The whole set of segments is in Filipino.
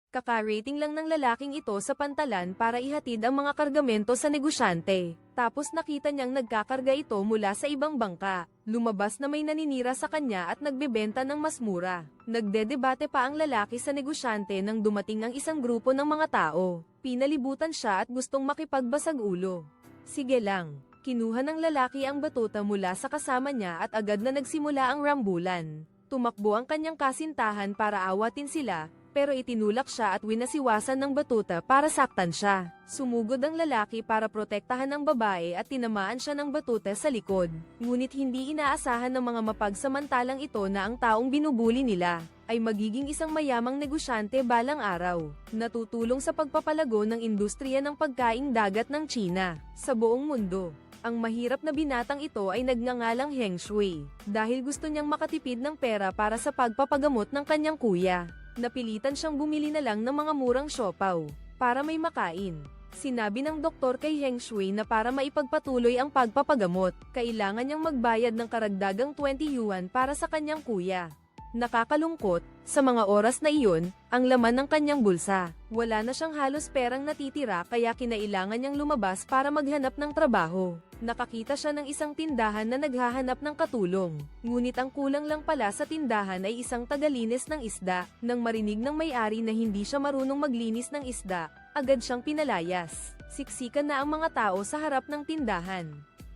Kaka-rating lang ng lalaking ito sa pantalan para ihatid ang mga kargamento sa negosyante. Tapos nakita niyang nagkakarga ito mula sa ibang bangka. Lumabas na may naninira sa kanya at nagbebenta ng mas mura. Nagdedebate pa ang lalaki sa negosyante nang dumating ang isang grupo ng mga tao. Pinalibutan siya at gustong makipagbasag ulo. Sige lang. Kinuha ng lalaki ang batuta mula sa kasama niya at agad na nagsimula ang rambulan. Tumakbo ang kanyang kasintahan para awatin sila, pero itinulak siya at winasiwasan ng batuta para saktan siya. Sumugod ang lalaki para protektahan ang babae at tinamaan siya ng batuta sa likod. Ngunit hindi inaasahan ng mga mapagsamantalang ito na ang taong binubuli nila ay magiging isang mayamang negosyante balang araw, natutulong sa pagpapalago ng industriya ng pagkaing dagat ng China sa buong mundo. Ang mahirap na binatang ito ay nagngangalang Heng Shui, dahil gusto niyang makatipid ng pera para sa pagpapagamot ng kanyang kuya. Napilitan siyang bumili na lang ng mga murang siopaw, para may makain. Sinabi ng doktor kay Heng Shui na para maipagpatuloy ang pagpapagamot, kailangan niyang magbayad ng karagdagang 20 yuan para sa kanyang kuya. Nakakalungkot, sa mga oras na iyon, ang laman ng kanyang bulsa. Wala na siyang halos perang natitira kaya kinailangan niyang lumabas para maghanap ng trabaho. Nakakita siya ng isang tindahan na naghahanap ng katulong. Ngunit ang kulang lang pala sa tindahan ay isang tagalinis ng isda. Nang marinig ng may-ari na hindi siya marunong maglinis ng isda, agad siyang pinalayas. Siksikan na ang mga tao sa harap ng tindahan.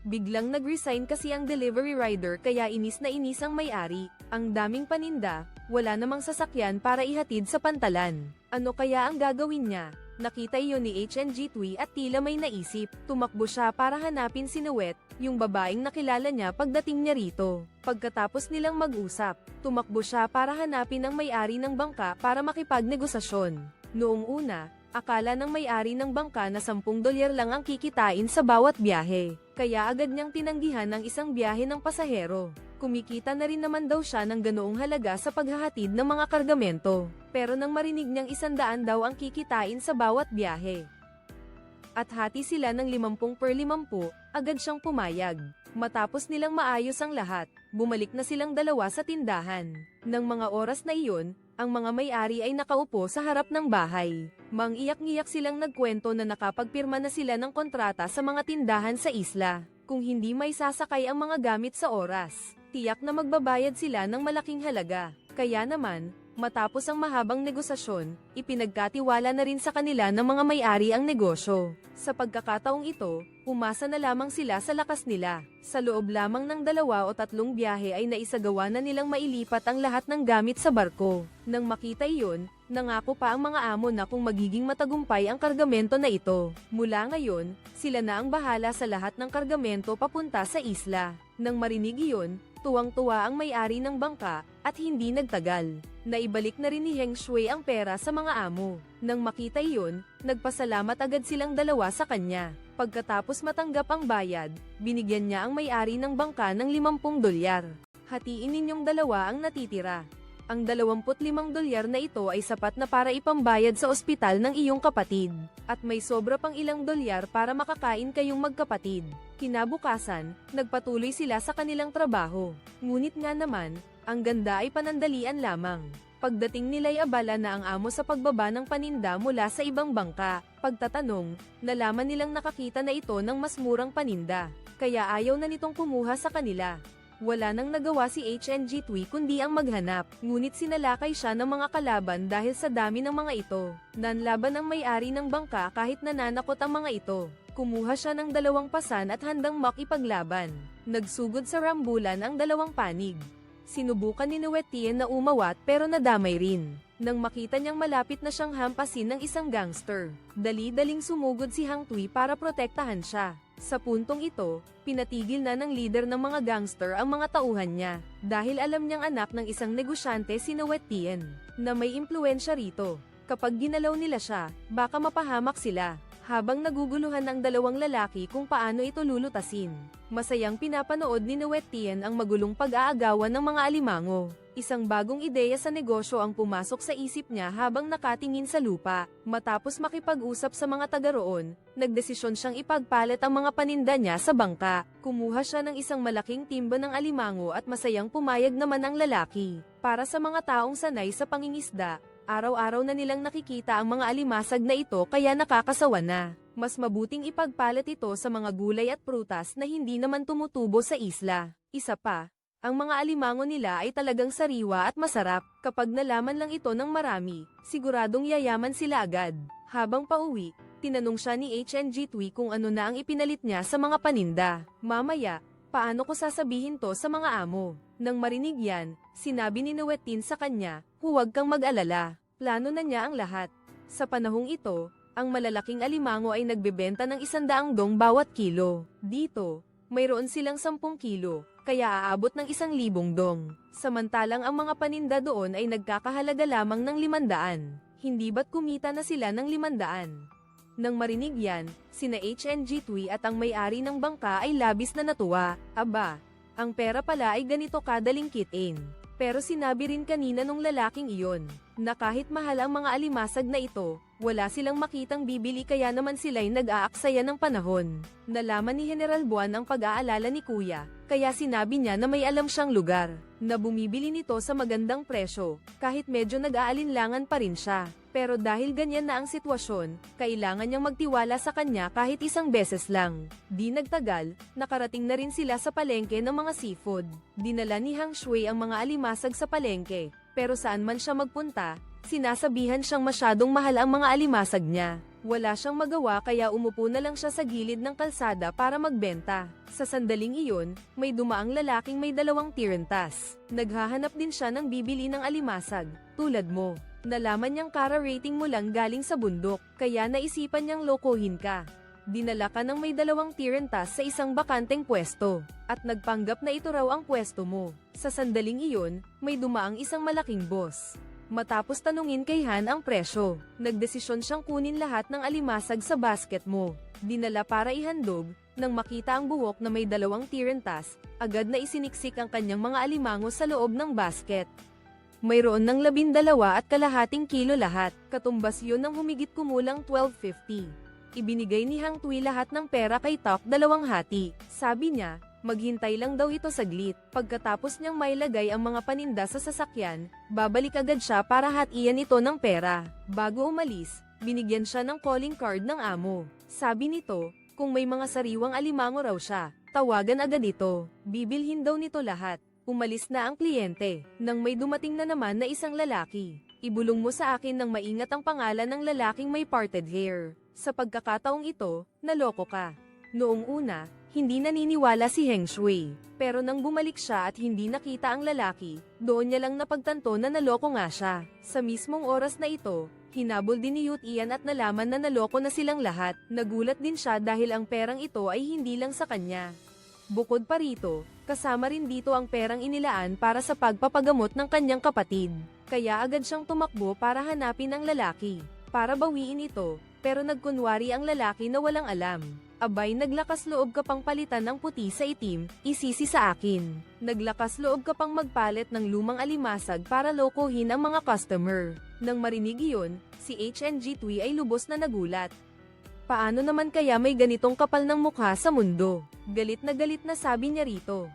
Biglang nag-resign kasi ang delivery rider kaya inis na inis ang may-ari. Ang daming paninda, wala namang sasakyan para ihatid sa pantalan. Ano kaya ang gagawin niya? Nakita iyon ni HNG Tui at tila may naisip. Tumakbo siya para hanapin si Nuet, yung babaeng nakilala niya pagdating niya rito. Pagkatapos nilang mag-usap, tumakbo siya para hanapin ang may-ari ng bangka para makipagnegosasyon. Noong una, akala ng may-ari ng bangka na 10 dolyar lang ang kikitain sa bawat biyahe, kaya agad niyang tinanggihan ang isang biyahe ng pasahero. Kumikita na rin naman daw siya ng ganoong halaga sa paghahatid ng mga kargamento, pero nang marinig niyang 100 daw ang kikitain sa bawat biyahe, at hati sila ng 50 per 50, agad siyang pumayag. Matapos nilang maayos ang lahat, bumalik na silang dalawa sa tindahan. Nang mga oras na iyon, ang mga may-ari ay nakaupo sa harap ng bahay. Mangiyak-ngiyak silang nagkwento na nakapagpirma na sila ng kontrata sa mga tindahan sa isla. Kung hindi may sasakay ang mga gamit sa oras, tiyak na magbabayad sila ng malaking halaga. Kaya naman, matapos ang mahabang negosasyon, ipinagkatiwala na rin sa kanila ng mga may-ari ang negosyo. Sa pagkakataong ito, umasa na lamang sila sa lakas nila. Sa loob lamang ng 2 o 3 biyahe ay naisagawa na nilang mailipat ang lahat ng gamit sa barko. Nang makita iyon, nangako pa ang mga amo na kung magiging matagumpay ang kargamento na ito. Mula ngayon, sila na ang bahala sa lahat ng kargamento papunta sa isla. Nang marinig iyon, tuwang-tuwa ang may-ari ng bangka, at hindi nagtagal. Naibalik na rin ni Heng Shui ang pera sa mga amo. Nang makita iyon, nagpasalamat agad silang dalawa sa kanya. Pagkatapos matanggap ang bayad, binigyan niya ang may-ari ng bangka ng 50 dolyar. Hatiin ninyong dalawa ang natitira. Ang 25 dolyar na ito ay sapat na para ipambayad sa ospital ng iyong kapatid. At may sobra pang ilang dolyar para makakain kayong magkapatid. Kinabukasan, nagpatuloy sila sa kanilang trabaho. Ngunit nga naman, ang ganda ay panandalian lamang. Pagdating nila'y abala na ang amo sa pagbaba ng paninda mula sa ibang bangka. Pagtatanong, nalaman nilang nakakita na ito ng mas murang paninda. Kaya ayaw na nitong kumuha sa kanila. Wala nang nagawa si HNG Tui kundi ang maghanap, ngunit sinalakay siya ng mga kalaban dahil sa dami ng mga ito. Nanlaban ang may-ari ng bangka kahit nananakot ang mga ito. Kumuha siya ng 2 pasan at handang makipaglaban. Nagsugod sa rambulan ang 2 panig. Sinubukan ni Nuetien na umawat pero nadamay rin. Nang makita niyang malapit na siyang hampasin ng isang gangster, dali-daling sumugod si Hang Tui para protektahan siya. Sa puntong ito, pinatigil na ng leader ng mga gangster ang mga tauhan niya, dahil alam niyang anak ng isang negosyante si Nuetien, na may impluensya rito. Kapag ginalaw nila siya, baka mapahamak sila. Habang naguguluhan ang 2 lalaki kung paano ito lulutasin, masayang pinapanood ni Nuetien ang magulong pag-aagawan ng mga alimango. Isang bagong ideya sa negosyo ang pumasok sa isip niya habang nakatingin sa lupa. Matapos makipag-usap sa mga taga roon, nagdesisyon siyang ipagpalit ang mga paninda niya sa bangka. Kumuha siya ng isang malaking timba ng alimango at masayang pumayag naman ang lalaki. Para sa mga taong sanay sa pangingisda, Araw-araw na nilang nakikita ang mga alimasag na ito kaya nakakasawa na. Mas mabuting ipagpalit ito sa mga gulay at prutas na hindi naman tumutubo sa isla. Isa pa, ang mga alimango nila ay talagang sariwa at masarap. Kapag nalaman lang ito ng marami, siguradong yayaman sila agad. Habang pauwi, tinanong siya ni HNG Tui kung ano na ang ipinalit niya sa mga paninda. Mamaya, paano ko sasabihin to sa mga amo? Nang marinig yan, sinabi ni Nuetin sa kanya, huwag kang mag-alala. Plano na niya ang lahat. Sa panahong ito, ang malalaking alimango ay nagbebenta ng 100 dong bawat kilo. Dito, mayroon silang 10 kilo, kaya aabot ng 1,000 dong. Samantalang ang mga paninda doon ay nagkakahalaga lamang ng 500. Hindi ba't kumita na sila ng 500? Nang marinig yan, sina HNG Tui at ang may-ari ng bangka ay labis na natuwa. Aba, ang pera pala ay ganito kadaling kitain. Pero sinabi rin kanina nung lalaking iyon, na kahit mahal ang mga alimasag na ito, wala silang makitang bibili kaya naman sila'y nag-aaksaya ng panahon. Nalaman ni General Buwan ang pag-aalala ni Kuya, kaya sinabi niya na may alam siyang lugar, na bumibili nito sa magandang presyo, kahit medyo nag-aalinlangan pa rin siya. Pero dahil ganyan na ang sitwasyon, kailangan niyang magtiwala sa kanya kahit isang beses lang. Di nagtagal, nakarating na rin sila sa palengke ng mga seafood. Dinala ni Hang Shui ang mga alimasag sa palengke, pero saan man siya magpunta, sinasabihan siyang masyadong mahal ang mga alimasag niya. Wala siyang magawa kaya umupo na lang siya sa gilid ng kalsada para magbenta. Sa sandaling iyon, may dumaang lalaking may 2 tirentas. Naghahanap din siya ng bibili ng alimasag, tulad mo. Nalaman niyang kara rating mo lang galing sa bundok, kaya naisipan niyang lokohin ka. Dinala ka ng may 2 tirentas sa isang bakanteng pwesto, at nagpanggap na ito raw ang pwesto mo. Sa sandaling iyon, may dumaang isang malaking boss. Matapos tanungin kay Han ang presyo, nagdesisyon siyang kunin lahat ng alimasag sa basket mo. Dinala para ihandog, nang makita ang buhok na may 2 tirentas, agad na isiniksik ang kanyang mga alimango sa loob ng basket. Mayroon ng 12.5 kilo lahat, katumbas yun ng humigit kumulang 12.50. Ibinigay ni Hang Tui lahat ng pera kay Tok 2 hati. Sabi niya, maghintay lang daw ito saglit. Pagkatapos niyang mailagay ang mga paninda sa sasakyan, babalik agad siya para hatian ito ng pera. Bago umalis, binigyan siya ng calling card ng amo. Sabi nito, kung may mga sariwang alimango raw siya, tawagan agad ito. Bibilhin daw nito lahat. Umalis na ang kliyente, nang may dumating na naman na isang lalaki. Ibulong mo sa akin ng maingat ang pangalan ng lalaking may parted hair. Sa pagkakataong ito, naloko ka. Noong una, hindi naniniwala si Heng Shui. Pero nang bumalik siya at hindi nakita ang lalaki, doon niya lang napagtanto na naloko nga siya. Sa mismong oras na ito, hinabol din ni Yut Ian at nalaman na naloko na silang lahat. Nagulat din siya dahil ang perang ito ay hindi lang sa kanya. Bukod pa rito, kasama rin dito ang perang inilaan para sa pagpapagamot ng kanyang kapatid. Kaya agad siyang tumakbo para hanapin ang lalaki, para bawiin ito, pero nagkunwari ang lalaki na walang alam. Abay, naglakas loob ka pang palitan ng puti sa itim, isisi sa akin. Naglakas loob ka pang magpalit ng lumang alimasag para lokohin ang mga customer. Nang marinig iyon, si HNG Tui ay lubos na nagulat. Paano naman kaya may ganitong kapal ng mukha sa mundo? Galit na sabi niya rito.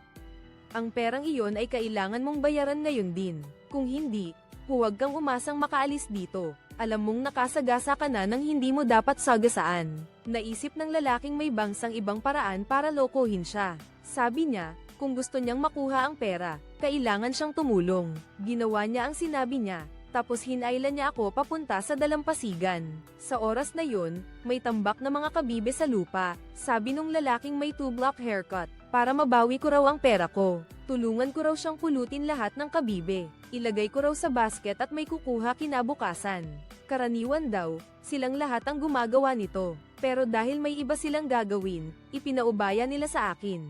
Ang perang iyon ay kailangan mong bayaran ngayon din. Kung hindi, huwag kang umasang makaalis dito. Alam mong nakasagasa ka na nang hindi mo dapat sagasaan. Naisip ng lalaking may bangsang ibang paraan para lokohin siya. Sabi niya, kung gusto niyang makuha ang pera, kailangan siyang tumulong. Ginawa niya ang sinabi niya. Tapos hinailan niya ako papunta sa dalampasigan. Sa oras na yun, may tambak na mga kabibe sa lupa. Sabi nung lalaking may 2-block haircut, para mabawi ko raw ang pera ko. Tulungan ko raw siyang pulutin lahat ng kabibe. Ilagay ko raw sa basket at may kukuha kinabukasan. Karaniwan daw, silang lahat ang gumagawa nito. Pero dahil may iba silang gagawin, ipinaubaya nila sa akin.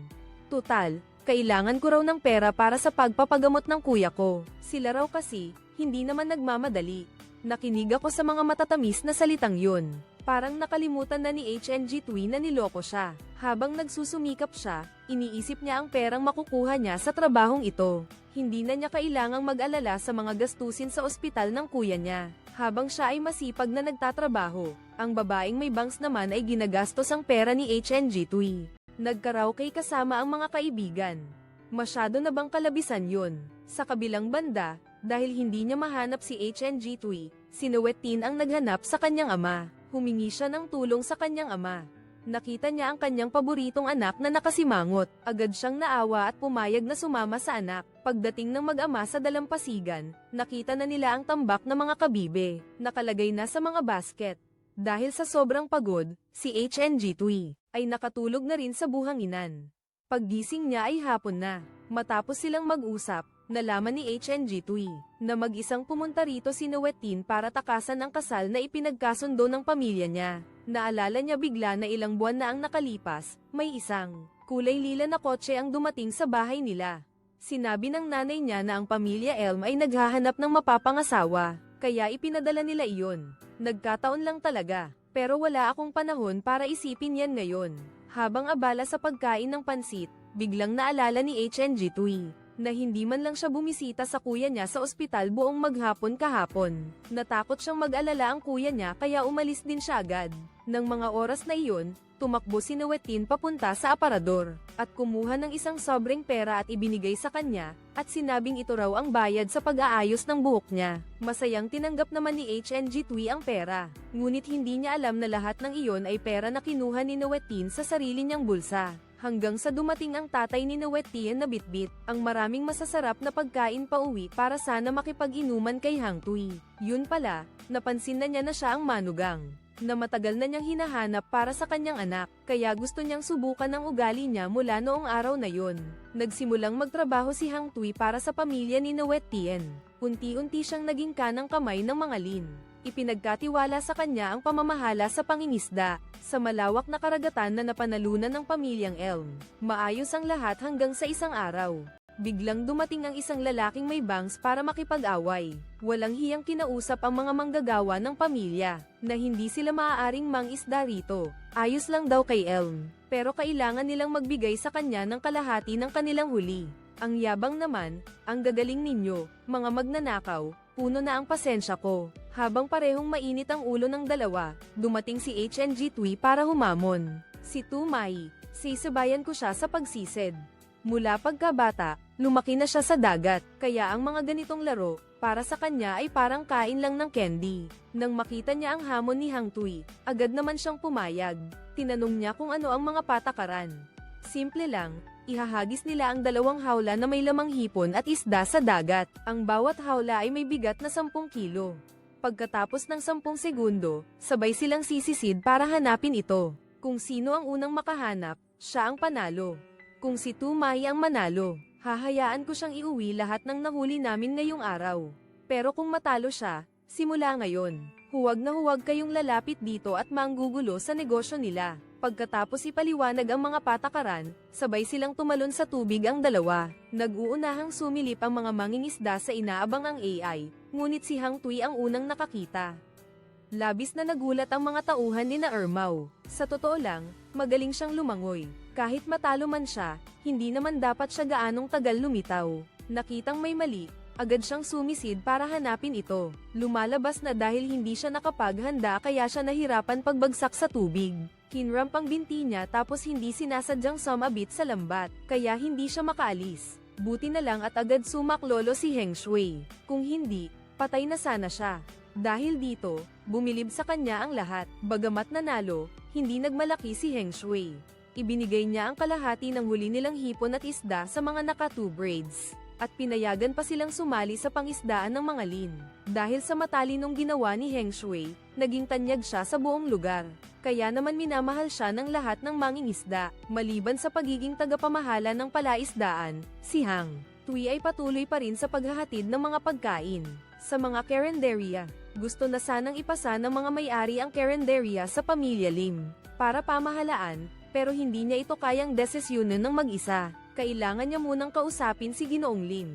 Tutal, kailangan ko raw ng pera para sa pagpapagamot ng kuya ko. Sila raw kasi, hindi naman nagmamadali. Nakinig ako sa mga matatamis na salitang yun. Parang nakalimutan na ni HNG Tui na niloko siya. Habang nagsusumikap siya, iniisip niya ang perang makukuha niya sa trabahong ito. Hindi na niya kailangang mag-alala sa mga gastusin sa ospital ng kuya niya. Habang siya ay masipag na nagtatrabaho, ang babaeng may bangs naman ay ginagastos ang pera ni HNG Tui. Nagkaraoke kasama ang mga kaibigan. Masyado na bang kalabisan yun? Sa kabilang banda, Dahil hindi niya mahanap si HNG Tui, si Nuetin ang naghanap sa kanyang ama. Humingi siya ng tulong sa kanyang ama. Nakita niya ang kanyang paboritong anak na nakasimangot. Agad siyang naawa at pumayag na sumama sa anak. Pagdating ng mag-ama sa dalampasigan, nakita na nila ang tambak na mga kabibe, nakalagay na sa mga basket. Dahil sa sobrang pagod, si HNG Tui ay nakatulog na rin sa buhanginan. Paggising niya ay hapon na. Matapos silang mag-usap, nalaman ni HNG Tui na mag-isang pumunta rito si Nuetin para takasan ang kasal na ipinagkasundo ng pamilya niya. Naalala niya bigla na ilang buwan na ang nakalipas, may isang kulay lila na kotse ang dumating sa bahay nila. Sinabi ng nanay niya na ang pamilya Elm ay naghahanap ng mapapangasawa, kaya ipinadala nila iyon. Nagkataon lang talaga, pero wala akong panahon para isipin yan ngayon. Habang abala sa pagkain ng pansit, biglang naalala ni HNG Tui na hindi man lang siya bumisita sa kuya niya sa ospital buong maghapon kahapon. Natakot siyang mag-alala ang kuya niya kaya umalis din siya agad. Nang mga oras na iyon, tumakbo si Nuetin papunta sa aparador, at kumuha ng isang sobrang pera at ibinigay sa kanya, at sinabing ito raw ang bayad sa pag-aayos ng buhok niya. Masayang tinanggap naman ni HNG Tui ang pera, ngunit hindi niya alam na lahat ng iyon ay pera na kinuha ni Nuetin sa sarili niyang bulsa. Hanggang sa dumating ang tatay ni Nuetin na bitbit ang maraming masasarap na pagkain pauwi para sana makipag-inuman kay Hang Tui. Yun pala, napansin na niya na siya ang manugang na matagal na niyang hinahanap para sa kanyang anak, kaya gusto niyang subukan ang ugali niya mula noong araw na yun. Nagsimulang magtrabaho si Hang Tui para sa pamilya ni Nuetin. Unti-unti siyang naging kanang kamay ng mga Lin. Ipinagkatiwala sa kanya ang pamamahala sa pangingisda, sa malawak na karagatan na napanalunan ng pamilyang Elm. Maayos ang lahat hanggang sa isang araw. Biglang dumating ang isang lalaking may bangs para makipag-away. Walang hiyang kinausap ang mga manggagawa ng pamilya, na hindi sila maaaring mangisda rito. Ayos lang daw kay Elm, pero kailangan nilang magbigay sa kanya ng kalahati ng kanilang huli. Ang yabang naman, ang gagaling ninyo, mga magnanakaw, puno na ang pasensya ko. Habang parehong mainit ang ulo ng dalawa, dumating si HNG Tui para humamon. Si Tumai, sisibayan ko siya sa pagsisid. Mula pagkabata, lumaki na siya sa dagat, kaya ang mga ganitong laro, para sa kanya ay parang kain lang ng candy. Nang makita niya ang hamon ni Hang Tui, agad naman siyang pumayag. Tinanong niya kung ano ang mga patakaran. Simple lang, ihahagis nila ang dalawang hawla na may lamang hipon at isda sa dagat. Ang bawat hawla ay may bigat na 10 kilo. Pagkatapos ng 10 segundo, sabay silang sisisid para hanapin ito. Kung sino ang unang makahanap, siya ang panalo. Kung si Tumai ang manalo, hahayaan ko siyang iuwi lahat ng nahuli namin ngayong araw. Pero kung matalo siya, simula ngayon, huwag na huwag kayong lalapit dito at manggugulo sa negosyo nila. Pagkatapos ipaliwanag ang mga patakaran, sabay silang tumalon sa tubig ang dalawa. Nag-uunahang sumilip ang mga mangingisda sa inaabang ang AI, ngunit si Hang Tui ang unang nakakita. Labis na nagulat ang mga tauhan ni na Ermao. Sa totoo lang, magaling siyang lumangoy. Kahit matalo man siya, hindi naman dapat siya gaanong tagal lumitaw. Nakitang may mali, agad siyang sumisid para hanapin ito. Lumalabas na dahil hindi siya nakapaghanda kaya siya nahirapan pagbagsak sa tubig. Kinramp ang binti niya tapos hindi sinasadyang sumabit sa lambat, kaya hindi siya makaalis. Buti na lang at agad sumaklolo si Heng Shui. Kung hindi, patay na sana siya. Dahil dito, bumilib sa kanya ang lahat. Bagamat nanalo, hindi nagmalaki si Heng Shui. Ibinigay niya ang kalahati ng huli nilang hipon at isda sa mga naka-2 braids. At pinayagan pa silang sumali sa pangisdaan ng mga Lin. Dahil sa matalinong ginawa ni Heng Shui, naging tanyag siya sa buong lugar. Kaya naman minamahal siya ng lahat ng mangingisda. Maliban sa pagiging tagapamahala ng palaisdaan, si Hang Tui ay patuloy pa rin sa paghahatid ng mga pagkain sa mga karinderya. Gusto na sanang ipasa ng mga may-ari ang karinderya sa pamilya Lim para pamahalaan, pero hindi niya ito kayang desisyonan ng mag-isa. Kailangan niya munang kausapin si Ginoong Lim.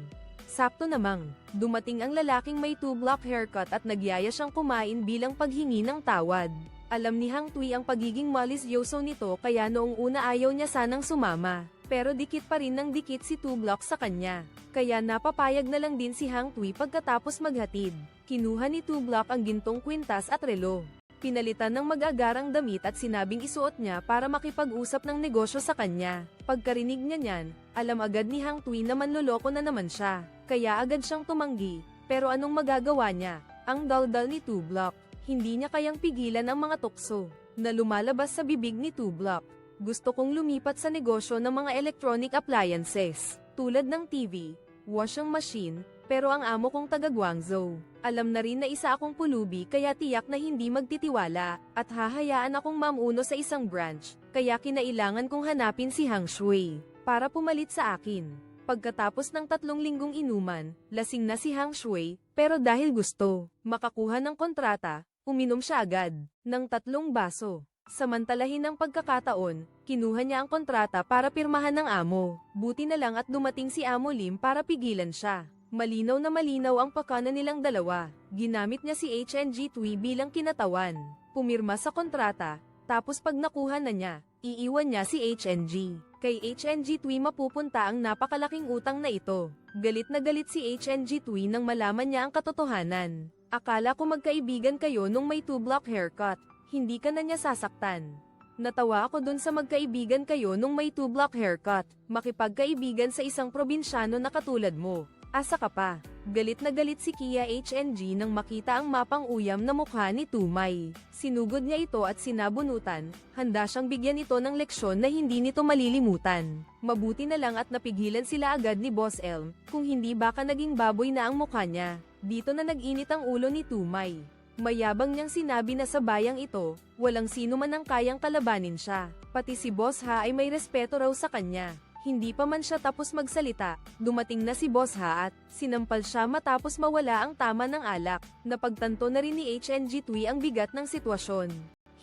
Sakto namang, dumating ang lalaking may 2-block haircut at nagyaya siyang kumain bilang paghingi ng tawad. Alam ni Hang Tui ang pagiging malisyoso nito kaya noong una ayaw niya sanang sumama. Pero dikit pa rin ng dikit si 2-block sa kanya. Kaya napapayag na lang din si Hang Tui pagkatapos maghatid. Kinuha ni 2-block ang gintong kwintas at relo. Pinalitan ng mag-agarang damit at sinabing isuot niya para makipag-usap ng negosyo sa kanya. Pagkarinig niya niyan, alam agad ni Hang Tui na manloloko na naman siya. Kaya agad siyang tumanggi, Pero anong magagawa niya? Ang daldal ni Tublok. Hindi niya kayang pigilan ang mga tukso na lumalabas sa bibig ni Tublok. Gusto kong lumipat sa negosyo ng mga electronic appliances, tulad ng TV, washing machine, pero ang amo kong taga Guangzhou. Alam na rin na isa akong pulubi kaya tiyak na hindi magtitiwala, at hahayaan akong mamuno sa isang branch, kaya kinailangan kong hanapin si Hang Shui, para pumalit sa akin. Pagkatapos ng 3 linggong inuman, lasing na si Hang Shui, pero dahil gusto makakuha ng kontrata, uminom siya agad ng 3 baso. Samantalahin ng pagkakataon, kinuha niya ang kontrata para pirmahan ng amo. Buti na lang at dumating si Amo Lim para pigilan siya. Malinaw na malinaw ang pakana nilang dalawa. Ginamit niya si HNG Tui bilang kinatawan. Pumirma sa kontrata, tapos pag nakuha na niya, iiwan niya si HNG. Kay HNG Tui mapupunta ang napakalaking utang na ito. Galit na galit si HNG Tui nang malaman niya ang katotohanan. Akala ko magkaibigan kayo nung may 2-block haircut. Hindi ka na niya sasaktan. Natawa ako dun sa magkaibigan kayo nung may 2-block haircut. Makipagkaibigan sa isang probinsyano na katulad mo. Asa ka pa. Galit na galit si Kia HNG nang makita ang mapang uyam na mukha ni Tumay. Sinugod niya ito at sinabunutan, handa siyang bigyan ito ng leksyon na hindi nito malilimutan. Mabuti na lang at napigilan sila agad ni Boss Elm, kung hindi baka naging baboy na ang mukha niya. Dito na nag-init ang ulo ni Tumay. Mayabang niyang sinabi na sa bayang ito, walang sino man ang kayang kalabanin siya. Pati si Boss Ha ay may respeto raw sa kanya. Hindi pa man siya tapos magsalita, dumating na si Boss Ha at sinampal siya matapos mawala ang tama ng alak. Napagtanto na rin ni HNG Tui ang bigat ng sitwasyon.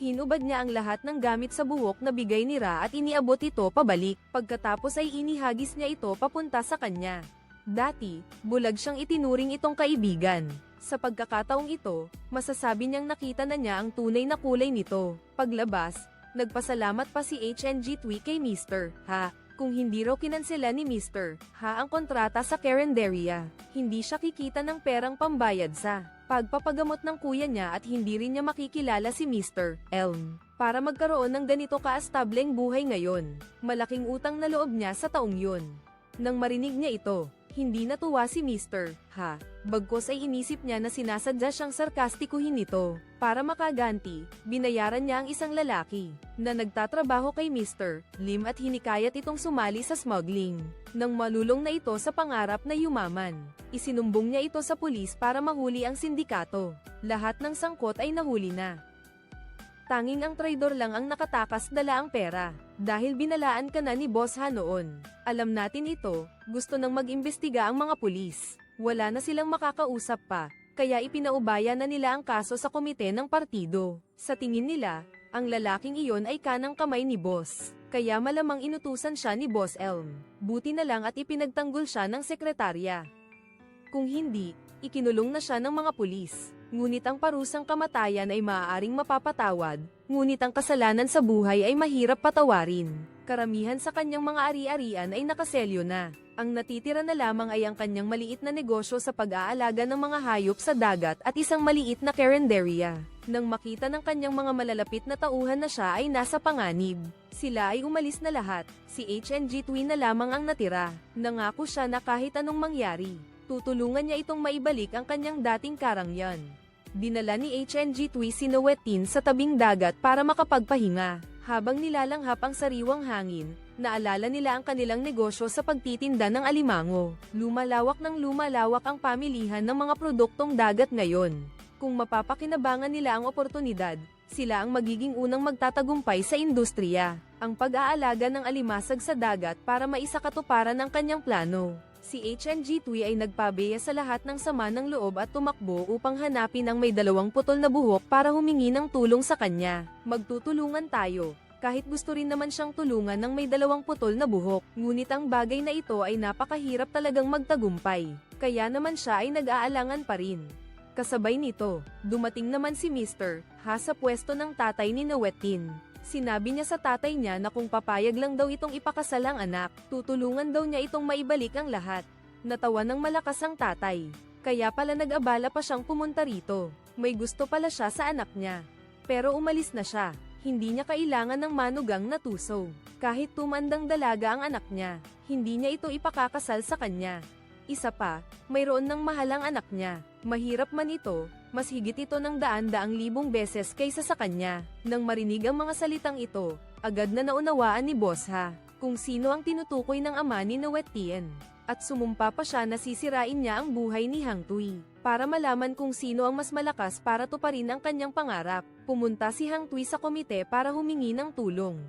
Hinubad niya ang lahat ng gamit sa buhok na bigay ni Ra at iniabot ito pabalik. Pagkatapos ay inihagis niya ito papunta sa kanya. Dati, bulag siyang itinuring itong kaibigan. Sa pagkakataong ito, masasabi niyang nakita na niya ang tunay na kulay nito. Paglabas, nagpasalamat pa si HNG Tui kay Mr. Ha. Kung hindi raw kinansela ni Mr. Ha ang kontrata sa Carinderia, hindi siya kikita ng perang pambayad sa pagpapagamot ng kuya niya at hindi rin niya makikilala si Mr. Elm. Para magkaroon ng ganito kaastableng buhay ngayon, malaking utang na loob niya sa taong yun. Nang marinig niya ito, hindi natuwa si Mr. Ha. Bagkos ay inisip niya na sinasadya siyang sarkastikuhin nito. Para makaganti, binayaran niya ang isang lalaki na nagtatrabaho kay Mr. Lim at hinikayat itong sumali sa smuggling. Nang malulong na ito sa pangarap na yumaman, isinumbong niya ito sa pulis para mahuli ang sindikato. Lahat ng sangkot ay nahuli na. Tanging ang traidor lang ang nakatakas dala ang pera, dahil binalaan ka na ni Boss Ha noon. Alam natin ito, gusto nang mag-imbestiga ang mga pulis. Wala na silang makakausap pa, kaya ipinaubaya na nila ang kaso sa komite ng partido. Sa tingin nila, ang lalaking iyon ay kanang kamay ni Boss, kaya malamang inutusan siya ni Boss Elm. Buti na lang at ipinagtanggol siya ng sekretarya. Kung hindi, ikinulong na siya ng mga pulis. Ngunit ang parusang kamatayan ay maaaring mapapatawad, ngunit ang kasalanan sa buhay ay mahirap patawarin. Karamihan sa kanyang mga ari-arian ay nakaselyo na. Ang natitira na lamang ay ang kanyang maliit na negosyo sa pag-aalaga ng mga hayop sa dagat at isang maliit na carinderia. Nang makita ng kanyang mga malalapit na tauhan na siya ay nasa panganib, sila ay umalis na lahat. Si HNG Tui na lamang ang natira. Nangako siya na kahit anong mangyari, tutulungan niya itong maibalik ang kanyang dating karangyan. Dinala ni HNG Tui si Noetin sa tabing dagat para makapagpahinga. Habang nilalanghap ang sariwang hangin, naalala nila ang kanilang negosyo sa pagtitinda ng alimango. Lumalawak ng lumalawak ang pamilihan ng mga produktong dagat ngayon. Kung mapapakinabangan nila ang oportunidad, sila ang magiging unang magtatagumpay sa industriya. Ang pag-aalaga ng alimasag sa dagat para maisakatuparan ang kanyang plano. Si HNG Tui ay nagpabeya sa lahat ng sama ng loob at tumakbo upang hanapin ang may 2 putol na buhok para humingi ng tulong sa kanya. Magtutulungan tayo. Kahit gusto rin naman siyang tulungan ng may 2 putol na buhok, ngunit ang bagay na ito ay napakahirap talagang magtagumpay. Kaya naman siya ay nag-aalangan pa rin. Kasabay nito, dumating naman si Mr. Ha sa pwesto ng tatay ni Noetin. Sinabi niya sa tatay niya na kung papayag lang daw itong ipakasal ang anak, tutulungan daw niya itong maibalik ang lahat. Natawa ng malakas ang tatay. Kaya pala nag-abala pa siyang pumunta rito. May gusto pala siya sa anak niya. Pero umalis na siya. Hindi niya kailangan ng manugang na tuso. Kahit tumandang dalaga ang anak niya, hindi niya ito ipakakasal sa kanya. Isa pa, mayroon ng mahalang anak niya. Mahirap man ito, mas higit ito ng daan-daang libong beses kaysa sa kanya. Nang marinig ang mga salitang ito, agad na naunawaan ni Boss Ha kung sino ang tinutukoy ng ama ni Nawet Tien. At sumumpa pa siya na sisirain niya ang buhay ni Hang Tuy. Para malaman kung sino ang mas malakas para tuparin ang kanyang pangarap, pumunta si Hang Tuy sa komite para humingi ng tulong.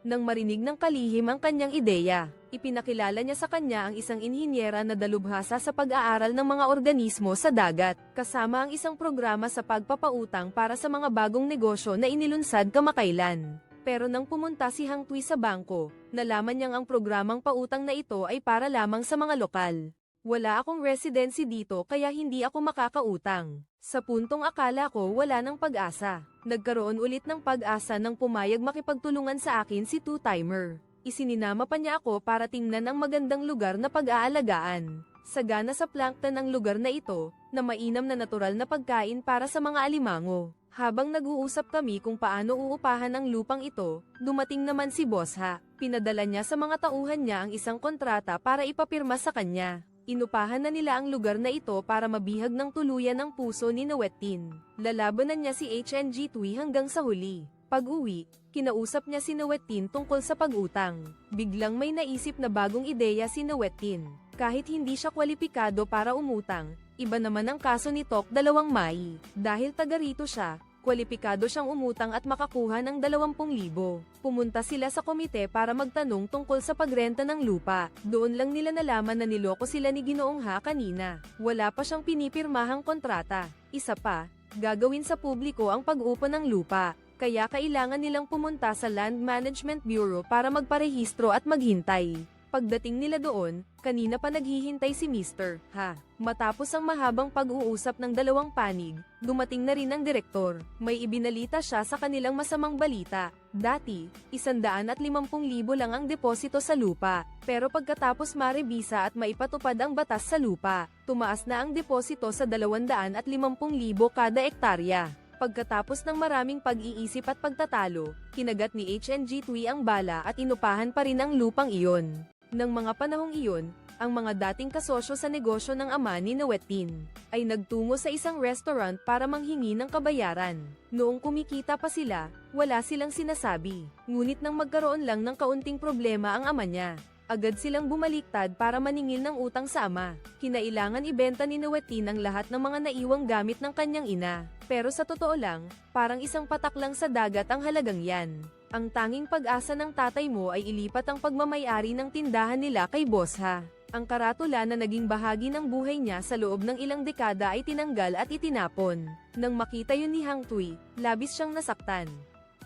Nang marinig ng kalihim ang kanyang ideya, ipinakilala niya sa kanya ang isang inhinyera na dalubhasa sa pag-aaral ng mga organismo sa dagat, kasama ang isang programa sa pagpapautang para sa mga bagong negosyo na inilunsad kamakailan. Pero nang pumunta si Hang Tuy sa bangko, nalaman niyang ang programang pautang na ito ay para lamang sa mga lokal. Wala akong residency dito kaya hindi ako makakautang. Sa puntong akala ko wala ng pag-asa. Nagkaroon ulit ng pag-asa nang pumayag makipagtulungan sa akin si Two-Timer. Isininama pa niya ako para tingnan ang magandang lugar na pag-aalagaan. Sagana sa plankton ng lugar na ito, na mainam na natural na pagkain para sa mga alimango. Habang nag-uusap kami kung paano uupahan ang lupang ito, dumating naman si Boss Ha. Pinadala niya sa mga tauhan niya ang isang kontrata para ipapirma sa kanya. Inupahan na nila ang lugar na ito para mabihag ng tuluyan ang puso ni Nawet Tien. Lalabanan niya si HNG Tui hanggang sa huli. Pag-uwi, kinausap niya si Nawet Tien tungkol sa pag-utang. Biglang may naisip na bagong ideya si Nawet Tien. Kahit hindi siya kwalipikado para umutang, iba naman ang kaso ni Tok Dalawang Mai. Dahil taga rito siya, kwalipikado siyang umutang at makakuha ng 20,000. Pumunta sila sa komite para magtanong tungkol sa pagrenta ng lupa. Doon lang nila nalaman na niloko sila ni Ginoong Ha kanina. Wala pa siyang pinipirmahang kontrata. Isa pa, gagawin sa publiko ang pag-upa ng lupa. Kaya kailangan nilang pumunta sa Land Management Bureau para magparehistro at maghintay. Pagdating nila doon, kanina pa naghihintay si Mr. Ha. Matapos ang mahabang pag-uusap ng dalawang panig, dumating na rin ang direktor. May ibinalita siya sa kanilang masamang balita. Dati, 150,000 lang ang deposito sa lupa. Pero pagkatapos marebisa at maipatupad ang batas sa lupa, tumaas na ang deposito sa 250,000 kada ektarya. Pagkatapos ng maraming pag-iisip at pagtatalo, kinagat ni HNG Tui ang bala at inupahan pa rin ang lupang iyon. Nang mga panahong iyon, ang mga dating kasosyo sa negosyo ng ama ni Nawet Tien ay nagtungo sa isang restaurant para manghingi ng kabayaran. Noong kumikita pa sila, wala silang sinasabi. Ngunit nang magkaroon lang ng kaunting problema ang ama niya, agad silang bumaliktad para maningil ng utang sa ama. Kinailangan ibenta ni Nawet Tien ang lahat ng mga naiwang gamit ng kanyang ina. Pero sa totoo lang, parang isang patak lang sa dagat ang halagang yan. Ang tanging pag-asa ng tatay mo ay ilipat ang pagmamayari ng tindahan nila kay Boss Ha. Ang karatula na naging bahagi ng buhay niya sa loob ng ilang dekada ay tinanggal at itinapon. Nang makita yun ni Hang Tuy, labis siyang nasaktan.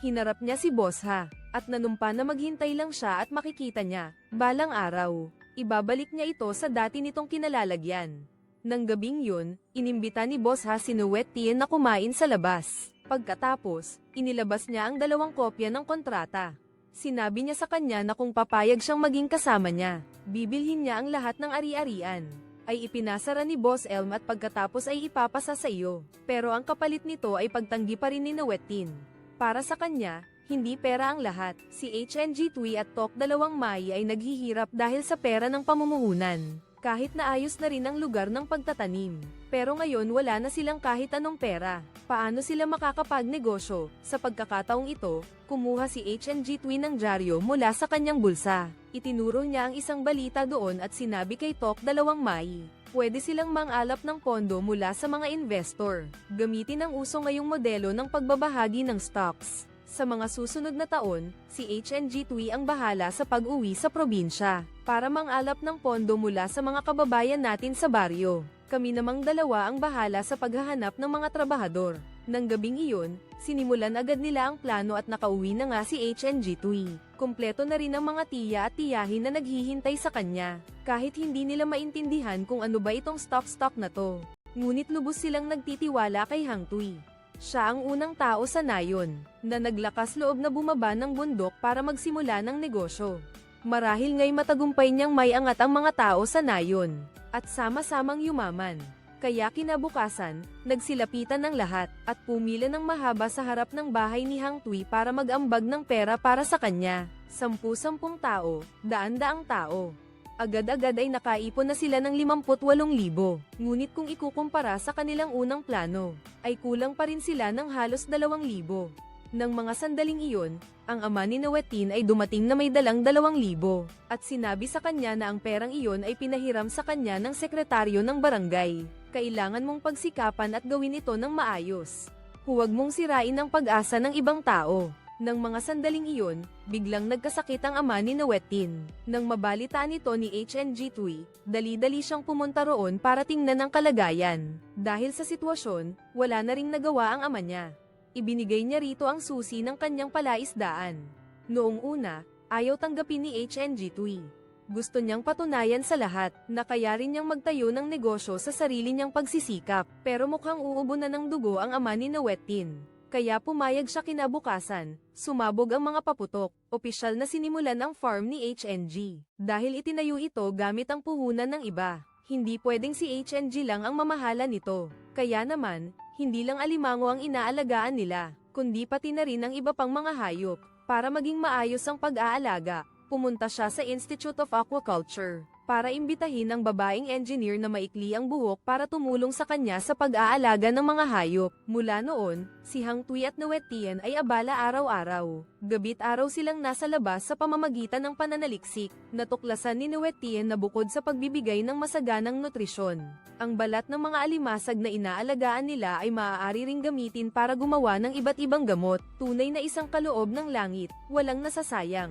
Hinarap niya si Boss Ha, at nanumpa na maghintay lang siya at makikita niya, balang araw, ibabalik niya ito sa dati nitong kinalalagyan. Nang gabing yun, inimbita ni Boss Ha si Nawet Tien na kumain sa labas. Pagkatapos, inilabas niya ang 2 kopya ng kontrata. Sinabi niya sa kanya na kung papayag siyang maging kasama niya, bibilhin niya ang lahat ng ari-arian. Ay ipinasara ni Boss Elm at pagkatapos ay ipapasa sa iyo. Pero ang kapalit nito ay pagtanggi pa rin ni Nawet Tien. Para sa kanya, hindi pera ang lahat. Si HNG Tui at Tok Dalawang Mai ay naghihirap dahil sa pera ng pamumuhunan. Kahit naayos na rin ang lugar ng pagtatanim. Pero ngayon wala na silang kahit anong pera. Paano sila makakapagnegosyo? Sa pagkakataong ito, kumuha si HNG Tui ng dyaryo mula sa kanyang bulsa. Itinuro niya ang isang balita doon at sinabi kay Tok Dalawang Mai. Pwede silang mangalap ng pondo mula sa mga investor. Gamitin ang uso ngayong modelo ng pagbabahagi ng stocks. Sa mga susunod na taon, si HNG Tui ang bahala sa pag-uwi sa probinsya, para mangalap ng pondo mula sa mga kababayan natin sa baryo. Kami namang dalawa ang bahala sa paghahanap ng mga trabahador. Nang gabing iyon, sinimulan agad nila ang plano at nakauwi na nga si HNG Tui. Kumpleto na rin ang mga tiya at tiyahin na naghihintay sa kanya, kahit hindi nila maintindihan kung ano ba itong stock na to. Ngunit lubos silang nagtitiwala kay Hang Tuy. Siya ang unang tao sa nayon, na naglakas loob na bumaba ng bundok para magsimula ng negosyo. Marahil nga'y matagumpay niyang may angat ang mga tao sa nayon, at sama-samang yumaman. Kaya kinabukasan, nagsilapitan ng lahat, at pumila ng mahaba sa harap ng bahay ni Hang Tuy para mag-ambag ng pera para sa kanya. 10-10 tao, daan-daang tao. Agad-agad ay nakaipon na sila ng 58,000. Ngunit kung ikukumpara sa kanilang unang plano, ay kulang pa rin sila ng halos 2,000. Nang mga sandaling iyon, ang ama ni Nawetin ay dumating na may dalang 2,000 at sinabi sa kanya na ang perang iyon ay pinahiram sa kanya ng sekretaryo ng barangay. Kailangan mong pagsikapan at gawin ito ng maayos. Huwag mong sirain ang pag-asa ng ibang tao. Nang mga sandaling iyon, biglang nagkasakit ang ama ni Nawetin. Nang mabalitaan ito ni HNG Tui, dali-dali siyang pumunta roon para tingnan ang kalagayan. Dahil sa sitwasyon, wala na ring nagawa ang ama niya. Ibinigay niya rito ang susi ng kanyang palaisdaan. Noong una, ayaw tanggapin ni HNG Tui. Gusto niyang patunayan sa lahat na kaya rin niyang magtayo ng negosyo sa sarili niyang pagsisikap, pero mukhang uubo na ng dugo ang ama ni Nawetin. Kaya pumayag siya kinabukasan, sumabog ang mga paputok, opisyal na sinimulan ang farm ni HNG. Dahil itinayo ito gamit ang puhunan ng iba, hindi pwedeng si HNG lang ang mamahala nito. Kaya naman, hindi lang alimango ang inaalagaan nila, kundi pati na rin ang iba pang mga hayop. Para maging maayos ang pag-aalaga, pumunta siya sa Institute of Aquaculture para imbitahin ang babaeng engineer na maikli ang buhok para tumulong sa kanya sa pag-aalaga ng mga hayop. Mula noon, si Hang Tui at Nawetin ay abala araw-araw. Gabit araw silang nasa labas sa pamamagitan ng pananaliksik. Natuklasan ni Nawetin na bukod sa pagbibigay ng masaganang nutrisyon, ang balat ng mga alimasag na inaalagaan nila ay maaari ring gamitin para gumawa ng iba't ibang gamot. Tunay na isang kaloob ng langit, walang nasasayang.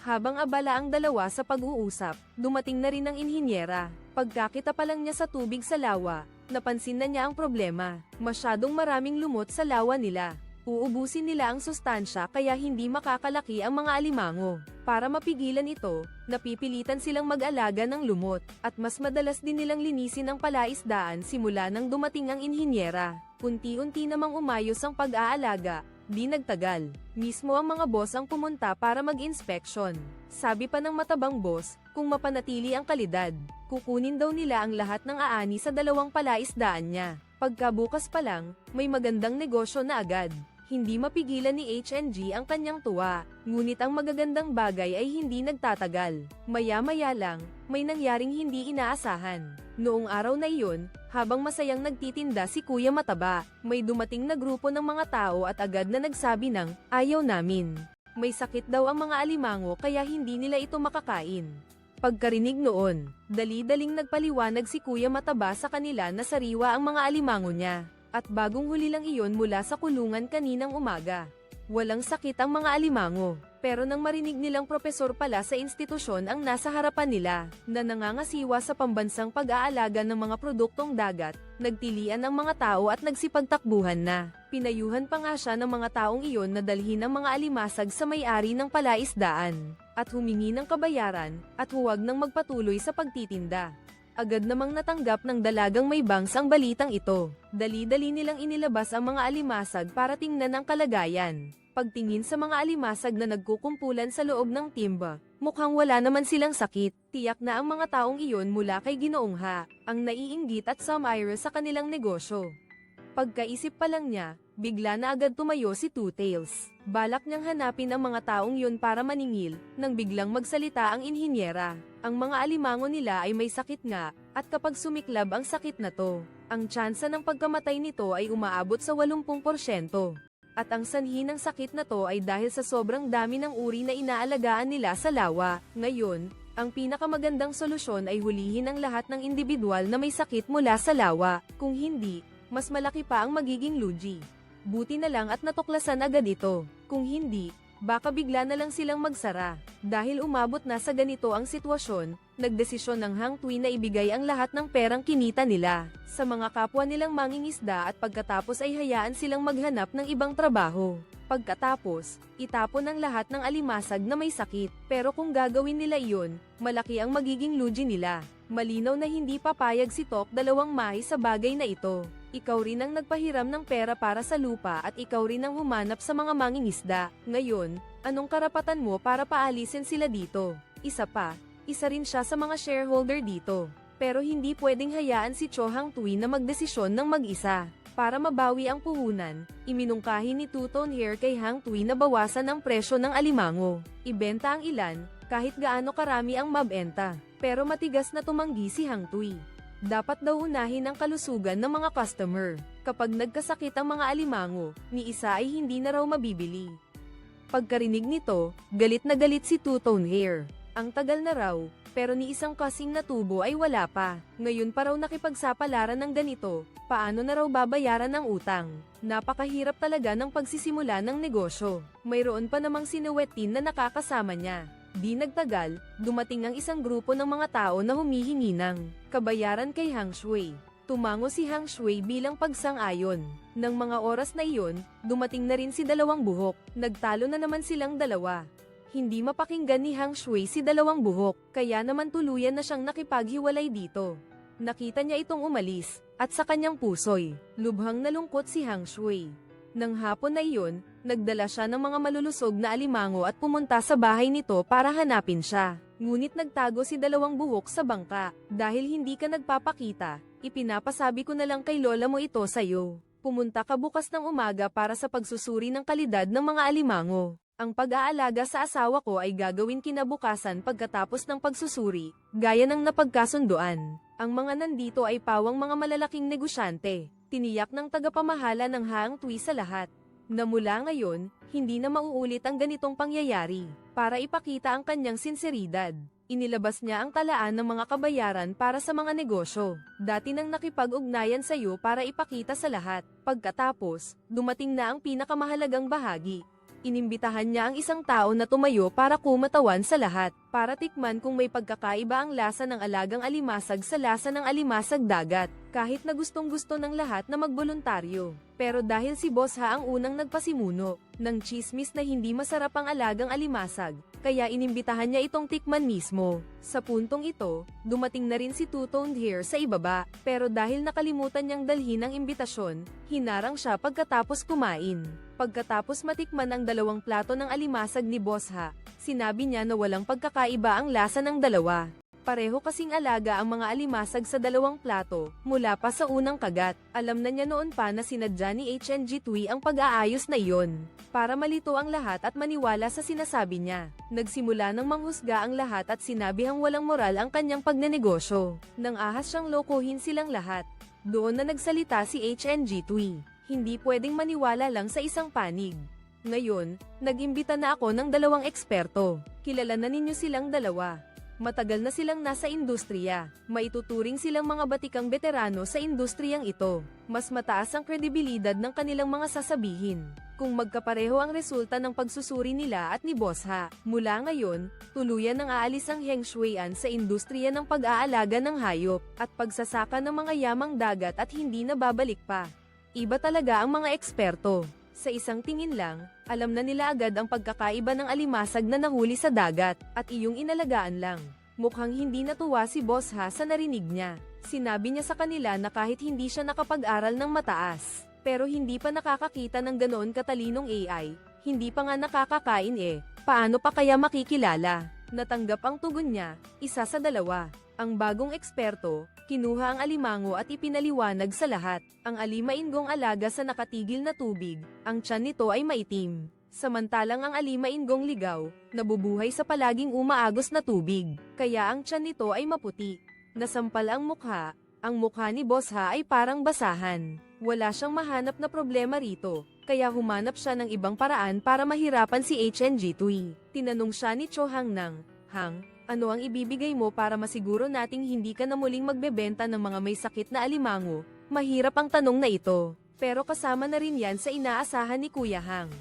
Habang abala ang dalawa sa pag-uusap, dumating na rin ang inhinyera. Pagkakita pa lang niya sa tubig sa lawa, napansin na niya ang problema. Masyadong maraming lumot sa lawa nila. Uubusin nila ang sustansya kaya hindi makakalaki ang mga alimango. Para mapigilan ito, napipilitan silang mag-alaga ng lumot, at mas madalas din nilang linisin ang palaisdaan simula nang dumating ang inhinyera. Unti-unti namang umayos ang pag-aalaga. Di nagtagal, mismo ang mga boss ang pumunta para mag-inspeksyon. Sabi pa ng matabang boss, kung mapanatili ang kalidad, kukunin daw nila ang lahat ng aani sa 2 palaisdaan niya. Pagkabukas pa lang, may magandang negosyo na agad. Hindi mapigilan ni HNG ang kanyang tuwa, ngunit ang magagandang bagay ay hindi nagtatagal. Maya-maya lang, may nangyaring hindi inaasahan. Noong araw na iyon, habang masayang nagtitinda si Kuya Mataba, may dumating na grupo ng mga tao at agad na nagsabi ng, "Ayaw namin." May sakit daw ang mga alimango kaya hindi nila ito makakain. Pagkarinig noon, dali-daling nagpaliwanag si Kuya Mataba sa kanila na sariwa ang mga alimango niya. At bagong huli lang iyon mula sa kulungan kaninang umaga. Walang sakit ang mga alimango, pero nang marinig nilang propesor pala sa institusyon ang nasa harapan nila, na nangangasiwa sa pambansang pag-aalaga ng mga produktong dagat, nagtilian ang mga tao at nagsipagtakbuhan na. Pinayuhan pa nga siya ng mga taong iyon na dalhin ang mga alimasag sa may-ari ng palaisdaan, at humingi ng kabayaran, at huwag nang magpatuloy sa pagtitinda. Agad namang natanggap ng dalagang may bangs ang balitang ito. Dali-dali nilang inilabas ang mga alimasag para tingnan ang kalagayan. Pagtingin sa mga alimasag na nagkukumpulan sa loob ng timba, mukhang wala naman silang sakit. Tiyak na ang mga taong iyon mula kay Ginoong Ha, ang naiinggit at sumire sa kanilang negosyo. Pagkaisip pa lang niya, bigla na agad tumayo si Two Tails. Balak niyang hanapin ang mga taong yun para maningil, nang biglang magsalita ang inhinyera. Ang mga alimango nila ay may sakit nga, at kapag sumiklab ang sakit na to, ang tsansa ng pagkamatay nito ay umaabot sa 80%. At ang sanhi ng sakit na to ay dahil sa sobrang dami ng uri na inaalagaan nila sa lawa. Ngayon, ang pinakamagandang solusyon ay hulihin ang lahat ng individual na may sakit mula sa lawa. Kung hindi, mas malaki pa ang magiging lugi. Buti na lang at natuklasan agad ito. Kung hindi, baka bigla na lang silang magsara. Dahil umabot na sa ganito ang sitwasyon, nagdesisyon ng Hang Tui na ibigay ang lahat ng perang kinita nila sa mga kapwa nilang mangingisda at pagkatapos ay hayaan silang maghanap ng ibang trabaho. Pagkatapos, itapon ang lahat ng alimasag na may sakit. Pero kung gagawin nila iyon, malaki ang magiging lugi nila. Malinaw na hindi papayag si Tok Dalawang Mahi sa bagay na ito. Ikaw rin ang nagpahiram ng pera para sa lupa at ikaw rin ang humanap sa mga mangingisda. Ngayon, anong karapatan mo para paalisin sila dito? Isa pa, isa rin siya sa mga shareholder dito. Pero hindi pwedeng hayaan si Cho Hang Tui na magdesisyon ng mag-isa. Para mabawi ang puhunan, iminungkahi ni Two Tone Hair kay Hang Tui na bawasan ang presyo ng alimango. Ibenta ang ilan, kahit gaano karami ang mabenta. Pero matigas na tumanggi si Hang Tui. Dapat daw unahin ang kalusugan ng mga customer. Kapag nagkasakit ang mga alimango, ni isa ay hindi na raw mabibili. Pagkarinig nito, galit na galit si Two-Tone Hair. Ang tagal na raw, pero ni isang kasing na tubo ay wala pa. Ngayon pa raw nakipagsapalaran ng ganito, paano na raw babayaran ang utang? Napakahirap talaga ng pagsisimula ng negosyo. Mayroon pa namang si Nuetin na nakakasama niya. Di nagtagal, dumating ang isang grupo ng mga tao na humihingi ng kabayaran kay Hang Shui. Tumango si Hang Shui bilang pagsang-ayon. Nang mga oras na iyon, dumating na rin si Dalawang Buhok. Nagtalo na naman silang dalawa. Hindi mapakinggan ni Hang Shui si Dalawang Buhok, kaya naman tuluyan na siyang nakipaghiwalay dito. Nakita niya itong umalis, at sa kanyang puso'y lubhang nalungkot si Hang Shui. Nang hapon na iyon, nagdala siya ng mga malulusog na alimango at pumunta sa bahay nito para hanapin siya. Ngunit nagtago si Dalawang Buhok sa bangka. Dahil hindi ka nagpapakita, ipinapasabi ko na lang kay lola mo ito sa'yo. Pumunta ka bukas ng umaga para sa pagsusuri ng kalidad ng mga alimango. Ang pag-aalaga sa asawa ko ay gagawin kinabukasan pagkatapos ng pagsusuri, gaya ng napagkasunduan. Ang mga nandito ay pawang mga malalaking negosyante. Tiniyak ng tagapamahala ng Hang Tui sa lahat, na mula ngayon, hindi na mauulit ang ganitong pangyayari. Para ipakita ang kanyang sinseridad, inilabas niya ang talaan ng mga kabayaran para sa mga negosyo. Dati nang nakipag-ugnayan sa iyo para ipakita sa lahat. Pagkatapos, dumating na ang pinakamahalagang bahagi. Inimbitahan niya ang isang tao na tumayo para kumatawan sa lahat, para tikman kung may pagkakaiba ang lasa ng alagang alimasag sa lasa ng alimasag dagat, kahit na gustong-gusto ng lahat na magboluntaryo. Pero dahil si Boss Ha ang unang nagpasimuno ng chismis na hindi masarap ang alagang alimasag, kaya inimbitahan niya itong tikman mismo. Sa puntong ito, dumating na rin si Two-Toned Hair sa ibaba, pero dahil nakalimutan niyang dalhin ang imbitasyon, hinarang siya pagkatapos kumain. Pagkatapos matikman ang 2 plato ng alimasag ni Boss Ha, sinabi niya na walang pagkakaiba ang lasa ng dalawa. Pareho kasing alaga ang mga alimasag sa 2 plato, mula pa sa unang kagat. Alam na niya noon pa na sinadya ni HNG Tui ang pag-aayos na iyon, para malito ang lahat at maniwala sa sinasabi niya. Nagsimula ng manghusga ang lahat at sinabihang walang moral ang kanyang pagnenegosyo. Nang ahas siyang lokohin silang lahat, doon na nagsalita si HNG Tui. Hindi pwedeng maniwala lang sa isang panig. Ngayon, nag-imbita na ako ng 2 eksperto. Kilala na ninyo silang dalawa. Matagal na silang nasa industriya. Maituturing silang mga batikang veterano sa industriyang ito. Mas mataas ang kredibilidad ng kanilang mga sasabihin. Kung magkapareho ang resulta ng pagsusuri nila at ni Boss Ha, mula ngayon, tuluyan nang aalis ang Heng Shuian sa industriya ng pag-aalaga ng hayop, at pagsasaka ng mga yamang dagat at hindi na babalik pa. Iba talaga ang mga eksperto. Sa isang tingin lang, alam na nila agad ang pagkakaiba ng alimasag na nahuli sa dagat, at iyong inalagaan lang. Mukhang hindi natuwa si Boss Ha sa narinig niya. Sinabi niya sa kanila na kahit hindi siya nakapag-aral ng mataas, pero hindi pa nakakakita ng ganoon katalinong AI, hindi pa nga nakakakain paano pa kaya makikilala? Natanggap ang tugon niya, 1 sa 2. Ang bagong eksperto, kinuha ang alimango at ipinaliwanag sa lahat. Ang alimainggong alaga sa nakatigil na tubig, ang tiyan nito ay maitim. Samantalang ang alimainggong ligaw, nabubuhay sa palaging umaagos na tubig, kaya ang tiyan nito ay maputi. Nasampal ang mukha ni Boss Ha ay parang basahan. Wala siyang mahanap na problema rito, kaya humanap siya ng ibang paraan para mahirapan si HNG Tui. Tinanong siya ni Cho Hang ng, Hang, ano ang ibibigay mo para masiguro nating hindi ka na muling magbebenta ng mga may sakit na alimango? Mahirap ang tanong na ito, pero kasama na rin yan sa inaasahan ni Kuya Hang.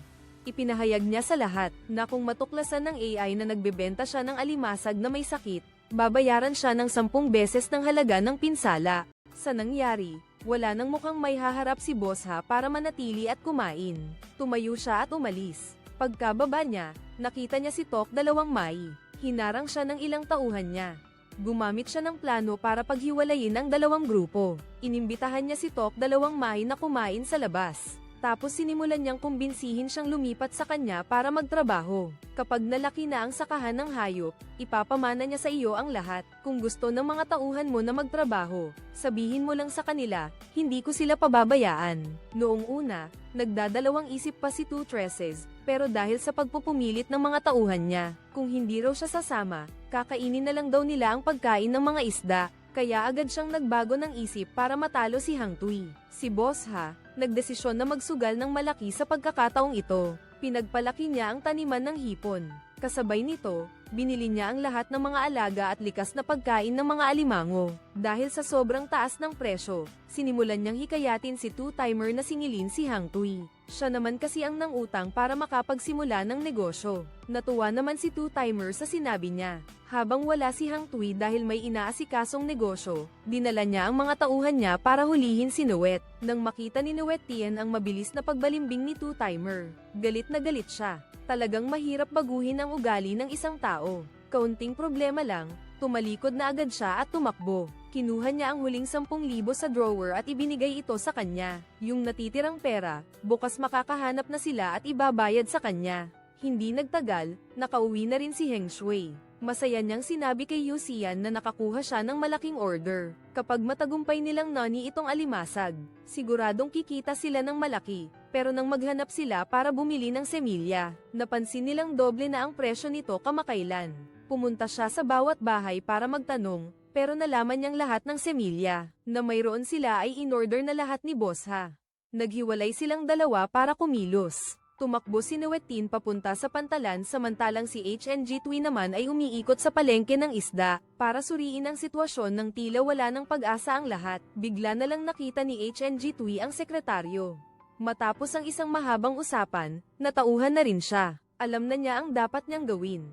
Ipinahayag niya sa lahat na kung matuklasan ng AI na nagbebenta siya ng alimasag na may sakit, babayaran siya ng 10 beses ng halaga ng pinsala. Sa nangyari, wala nang mukhang may haharap si Boss Ha para manatili at kumain. Tumayo siya at umalis. Pagkababa niya, nakita niya si Tok 2 Mai. Hinarang siya ng ilang tauhan niya. Gumamit siya ng plano para paghiwalayin ang 2 grupo. Inimbitahan niya si Tok 2 Mai na kumain sa labas. Tapos sinimulan niyang kumbinsihin siyang lumipat sa kanya para magtrabaho. Kapag nalaki na ang sakahan ng hayop, ipapamana niya sa iyo ang lahat. Kung gusto ng mga tauhan mo na magtrabaho, sabihin mo lang sa kanila, hindi ko sila pababayaan. Noong una, nagdadalawang isip pa si Two Tresses, pero dahil sa pagpupumilit ng mga tauhan niya, kung hindi raw siya sasama, kakainin na lang daw nila ang pagkain ng mga isda, kaya agad siyang nagbago ng isip para matalo si Hang Tuy. Si Boss Ha, nagdesisyon na magsugal ng malaki sa pagkakataong ito. Pinagpalaki niya ang taniman ng hipon. Kasabay nito, binili niya ang lahat ng mga alaga at likas na pagkain ng mga alimango. Dahil sa sobrang taas ng presyo, sinimulan niyang hikayatin si two-timer na singilin si Hang Tuy. Siya naman kasi ang nangutang para makapagsimula ng negosyo. Natuwa naman si two-timer sa sinabi niya. Habang wala si Hang Tuy dahil may inaasikasong negosyo, dinala niya ang mga tauhan niya para hulihin si Nuet. Nang makita ni Nuet Tien ang mabilis na pagbalimbing ni two-timer, galit na galit siya. Talagang mahirap baguhin ang ugali ng isang tao. Kaunting problema lang, tumalikod na agad siya at tumakbo. Kinuha niya ang huling 10,000 sa drawer at ibinigay ito sa kanya. Yung natitirang pera, bukas makakahanap na sila at ibabayad sa kanya. Hindi nagtagal, nakauwi na rin si Heng Shui. Masaya niyang sinabi kay Yu Xian na nakakuha siya ng malaking order. Kapag matagumpay nilang nani itong alimasag, siguradong kikita sila ng malaki. Pero nang maghanap sila para bumili ng semilya, napansin nilang doble na ang presyo nito kamakailan. Pumunta siya sa bawat bahay para magtanong, pero nalaman niyang lahat ng semilya na mayroon sila ay in-order na lahat ni Boss Ha. Naghiwalay silang dalawa para kumilos. Tumakbo si Nuet Tien papunta sa pantalan samantalang si HNG Tui naman ay umiikot sa palengke ng isda para suriin ang sitwasyon ng tila wala ng pag-asa ang lahat. Bigla na lang nakita ni HNG Tui ang sekretaryo. Matapos ang isang mahabang usapan, natauhan na rin siya. Alam na niya ang dapat niyang gawin.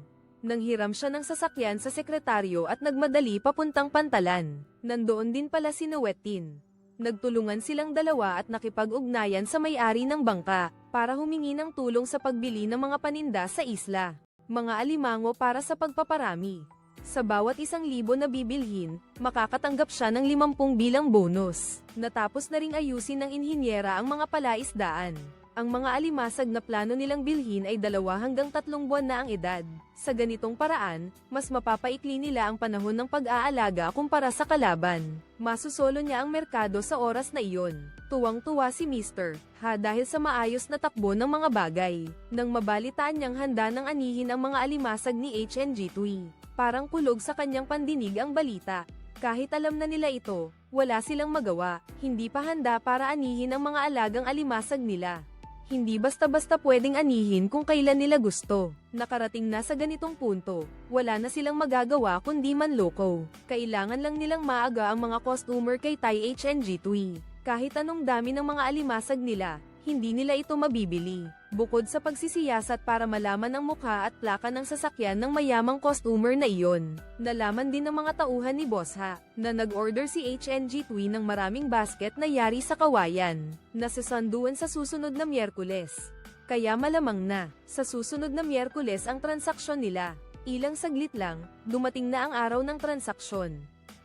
Nanghiram siya ng sasakyan sa sekretaryo at nagmadali papuntang pantalan. Nandoon din pala si Nuet Tien. Nagtulungan silang dalawa at nakipag-ugnayan sa may-ari ng bangka para humingi ng tulong sa pagbili ng mga paninda sa isla. Mga alimango para sa pagpaparami. Sa bawat 1,000 na bibilhin, makakatanggap siya ng 50 bilang bonus. Natapos na ring ayusin ng inhinyera ang mga palaisdaan. Ang mga alimasag na plano nilang bilhin ay 2 hanggang 3 buwan na ang edad. Sa ganitong paraan, mas mapapaikli nila ang panahon ng pag-aalaga kumpara sa kalaban. Masusolo niya ang merkado sa oras na iyon. Tuwang-tuwa si Mr. Ha dahil sa maayos na takbo ng mga bagay. Nang mabalitaan niyang handa ng anihin ang mga alimasag ni HNG Tui, parang kulog sa kanyang pandinig ang balita. Kahit alam na nila ito, wala silang magawa. Hindi pa handa para anihin ang mga alagang alimasag nila. Hindi basta-basta pwedeng anihin kung kailan nila gusto. Nakarating na sa ganitong punto, wala na silang magagawa kundi manloko. Kailangan lang nilang maaga ang mga customer kay Tai HNG Tui. Kahit anong dami ng mga alimasag nila, hindi nila ito mabibili. Bukod sa pagsisiyasat para malaman ang mukha at plaka ng sasakyan ng mayamang customer na iyon, nalaman din ng mga tauhan ni Boss Ha na nag-order si HNG Tui ng maraming basket na yari sa kawayan, na susunduan sa susunod na Miyerkules. Kaya malamang na, sa susunod na Miyerkules ang transaksyon nila. Ilang saglit lang, dumating na ang araw ng transaksyon.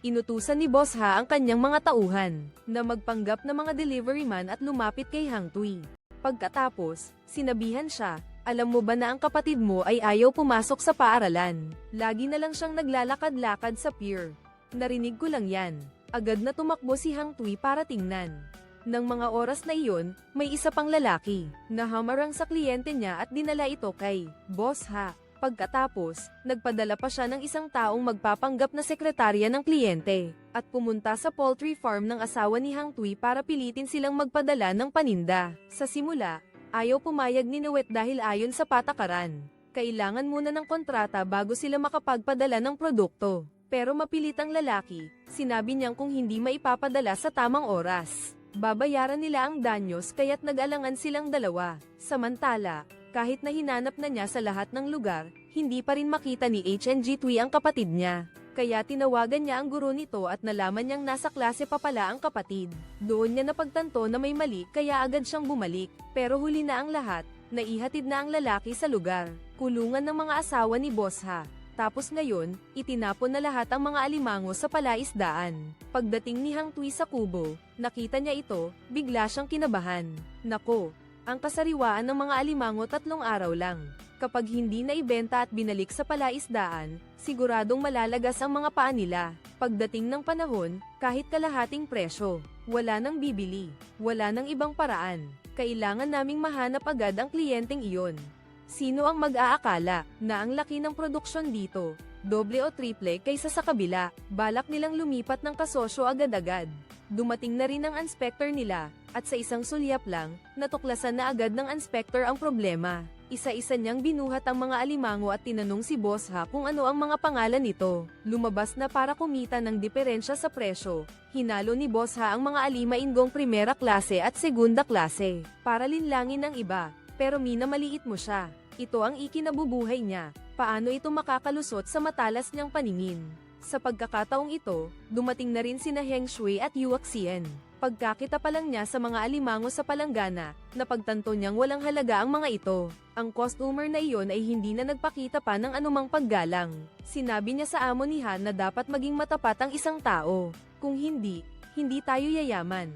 Inutusan ni Boss Ha ang kanyang mga tauhan na magpanggap na mga delivery man at lumapit kay Hang Tuy. Pagkatapos, sinabihan siya, alam mo ba na ang kapatid mo ay ayaw pumasok sa paaralan? Lagi na lang siyang naglalakad-lakad sa pier. Narinig ko lang yan. Agad na tumakbo si Hang Tuy para tingnan. Nang mga oras na iyon, may isa pang lalaki na hamarang sa kliyente niya at dinala ito kay Boss Ha. Pagkatapos, nagpadala pa siya ng isang taong magpapanggap na sekretarya ng kliyente, at pumunta sa poultry farm ng asawa ni Hang Tuy para pilitin silang magpadala ng paninda. Sa simula, ayaw pumayag ni Nuet dahil ayon sa patakaran, kailangan muna ng kontrata bago sila makapagpadala ng produkto. Pero mapilit ang lalaki, sinabi niyang kung hindi maipapadala sa tamang oras, babayaran nila ang danyos kaya't nag-alangan silang dalawa. Samantala, kahit na hinanap na niya sa lahat ng lugar, hindi pa rin makita ni HNG Tui ang kapatid niya. Kaya tinawagan niya ang guro nito at nalaman niyang nasa klase pa pala ang kapatid. Doon niya napagtanto na may mali kaya agad siyang bumalik. Pero huli na ang lahat, naihatid na ang lalaki sa lugar. Kulungan ng mga asawa ni Boss Ha. Tapos ngayon, itinapon na lahat ang mga alimango sa palaisdaan. Pagdating ni Hang Tuy sa kubo, nakita niya ito, bigla siyang kinabahan. Nako! Ang kasariwaan ng mga alimango 3 araw lang. Kapag hindi na ibenta at binalik sa palaisdaan, siguradong malalagas ang mga paa nila. Pagdating ng panahon, kahit kalahating presyo, wala nang bibili, wala nang ibang paraan. Kailangan naming mahanap agad ang kliyenteng iyon. Sino ang mag-aakala na ang laki ng produksyon dito, doble o triple kaysa sa kabila, balak nilang lumipat ng kasosyo agad-agad. Dumating na rin ang inspector nila, at sa isang sulyap lang, natuklasan na agad ng inspector ang problema. Isa-isa niyang binuhat ang mga alimango at tinanong si Boss Ha kung ano ang mga pangalan nito. Lumabas na para kumita ng diferensya sa presyo. Hinalo ni Boss Ha ang mga alimainggong primera klase at segunda klase, para linlangin ang iba, pero minamaliit mo siya. Ito ang ikinabubuhay niya. Paano ito makakalusot sa matalas niyang paningin? Sa pagkakataong ito, dumating na rin sina Heng Shui at Yuak Xian. Pagkakita pa lang niya sa mga alimango sa palanggana, napagtanto niyang walang halaga ang mga ito. Ang customer na iyon ay hindi na nagpakita pa ng anumang paggalang. Sinabi niya sa amo ni Han na dapat maging matapat ang isang tao. Kung hindi, hindi tayo yayaman.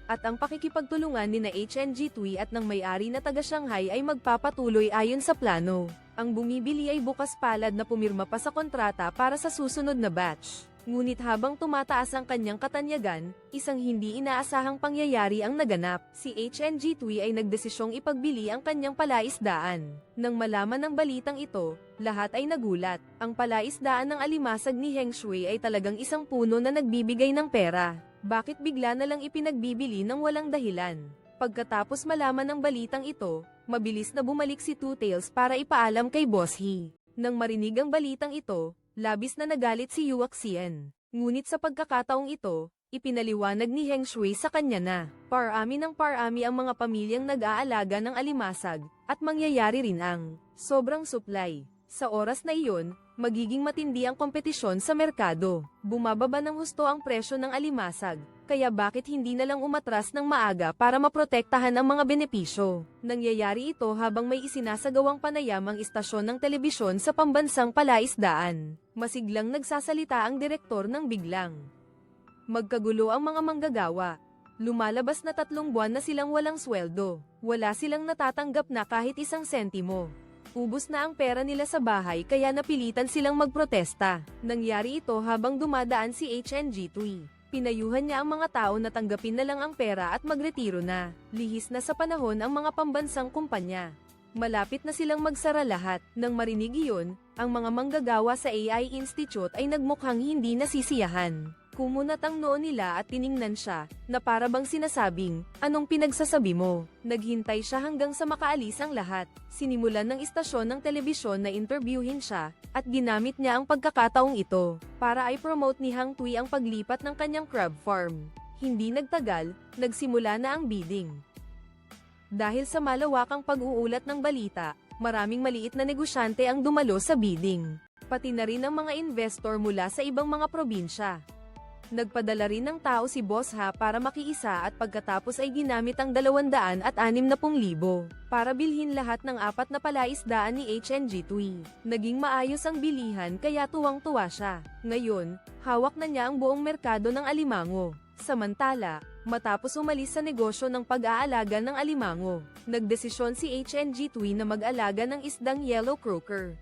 At ang pakikipagtulungan ni na HNG Tui at ng may-ari na taga Shanghai ay magpapatuloy ayon sa plano. Ang bumibili ay bukas palad na pumirma pa sa kontrata para sa susunod na batch. Ngunit habang tumataas ang kanyang katanyagan, isang hindi inaasahang pangyayari ang naganap. Si HNG Tui ay nagdesisyong ipagbili ang kanyang palaisdaan. Nang malaman ng balitang ito, lahat ay nagulat. Ang palaisdaan ng alimasag ni Heng Shui ay talagang isang puno na nagbibigay ng pera. Bakit bigla na lang ipinagbibili ng walang dahilan? Pagkatapos malaman ng balitang ito, mabilis na bumalik si Two Tails para ipaalam kay Boss He. Nang marinig ang balitang ito, labis na nagalit si Yuak Xian. Ngunit sa pagkakataong ito, ipinaliwanag ni Heng Shui sa kanya na, parami ng parami ang mga pamilyang nag-aalaga ng alimasag, at mangyayari rin ang sobrang supply. Sa oras na iyon, magiging matindi ang kompetisyon sa merkado. Bumababa ng husto ang presyo ng alimasag, kaya bakit hindi na lang umatras ng maaga para maprotektahan ang mga benepisyo? Nangyayari ito habang may isinasagawang panayam ang istasyon ng telebisyon sa pambansang palaisdaan. Masiglang nagsasalita ang direktor ng biglang. Magkagulo ang mga manggagawa. Lumalabas na 3 buwan na silang walang sweldo. Wala silang natatanggap na kahit isang sentimo. Ubus na ang pera nila sa bahay kaya napilitan silang magprotesta. Nangyari ito habang dumadaan si HNG Tui. Pinayuhan niya ang mga tao na tanggapin na lang ang pera at magretiro na. Lihis na sa panahon ang mga pambansang kumpanya. Malapit na silang magsara lahat. Nang marinig iyon, ang mga manggagawa sa AI Institute ay nagmukhang hindi nasisiyahan. Kumunat ang noo nila at tiningnan siya, na para bang sinasabing, anong pinagsasabi mo? Naghintay siya hanggang sa makaalis ang lahat. Sinimulan ng istasyon ng telebisyon na interviewin siya, at ginamit niya ang pagkakataong ito, para i-promote ni Hang Tui ang paglipat ng kanyang crab farm. Hindi nagtagal, nagsimula na ang bidding. Dahil sa malawakang pag-uulat ng balita, maraming maliit na negosyante ang dumalo sa bidding. Pati na rin ang mga investor mula sa ibang mga probinsya. Nagpadala rin ng tao si Boss Ha para makiisa at pagkatapos ay ginamit ang 260,000 para bilhin lahat ng 4 na palaisdaan ni HNG Tui. Naging maayos ang bilihan kaya tuwang-tuwa siya. Ngayon, hawak na niya ang buong merkado ng alimango. Samantala, matapos umalis sa negosyo ng pag-aalaga ng alimango, nagdesisyon si HNG Tui na mag-alaga ng isdang yellow croaker.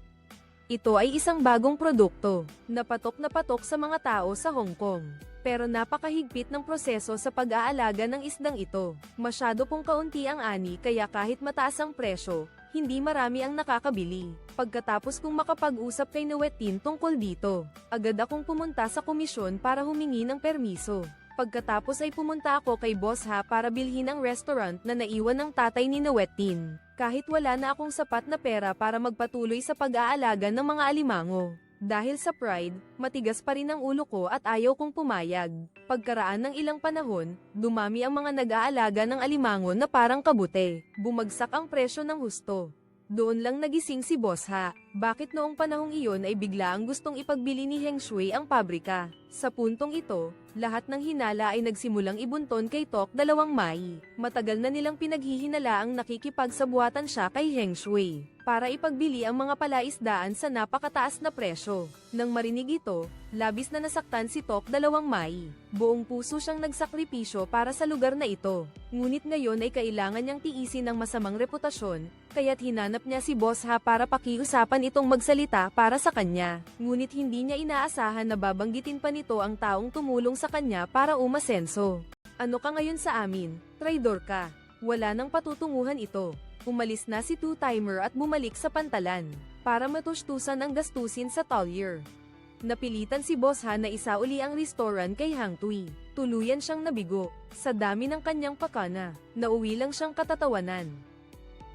Ito ay isang bagong produkto, na patok sa mga tao sa Hong Kong. Pero napakahigpit ng proseso sa pag-aalaga ng isdang ito. Masyado pong kaunti ang ani kaya kahit mataas ang presyo, hindi marami ang nakakabili. Pagkatapos kong makapag-usap kay Noetin tungkol dito, agad akong pumunta sa komisyon para humingi ng permiso. Pagkatapos ay pumunta ako kay Boss Ha para bilhin ang restaurant na naiwan ng tatay ni Noetin. Kahit wala na akong sapat na pera para magpatuloy sa pag-aalaga ng mga alimango. Dahil sa pride, matigas pa rin ang ulo ko at ayaw kong pumayag. Pagkaraan ng ilang panahon, dumami ang mga nag-aalaga ng alimango na parang kabute. Bumagsak ang presyo ng husto. Doon lang nagising si Boss Ha. Bakit noong panahong iyon ay bigla ang gustong ipagbili ni Heng Shui ang pabrika? Sa puntong ito, lahat ng hinala ay nagsimulang ibunton kay Tok 2 Mai. Matagal na nilang pinaghihinala ang nakikipagsabuatan siya kay Heng Shui para ipagbili ang mga palaisdaan sa napakataas na presyo. Nang marinig ito, labis na nasaktan si Tok 2 Mai. Buong puso siyang nagsakripisyo para sa lugar na ito. Ngunit ngayon ay kailangan niyang tiisin ang masamang reputasyon, kaya't hinanap niya si Boss Ha para pakiusapan itong magsalita para sa kanya. Ngunit hindi niya inaasahan na babanggitin pa nito ang taong tumulong sa kanya para umasenso. Ano ka ngayon sa amin? Traidor ka. Wala nang patutunguhan ito. Umalis na si Two-Timer at bumalik sa pantalan, para matustusan ang gastusin sa Tollier. Napilitan si Boss Han na isauli ang restaurant kay Hang Tui. Tuluyan siyang nabigo, sa dami ng kanyang pakana, nauwi lang siyang katatawanan.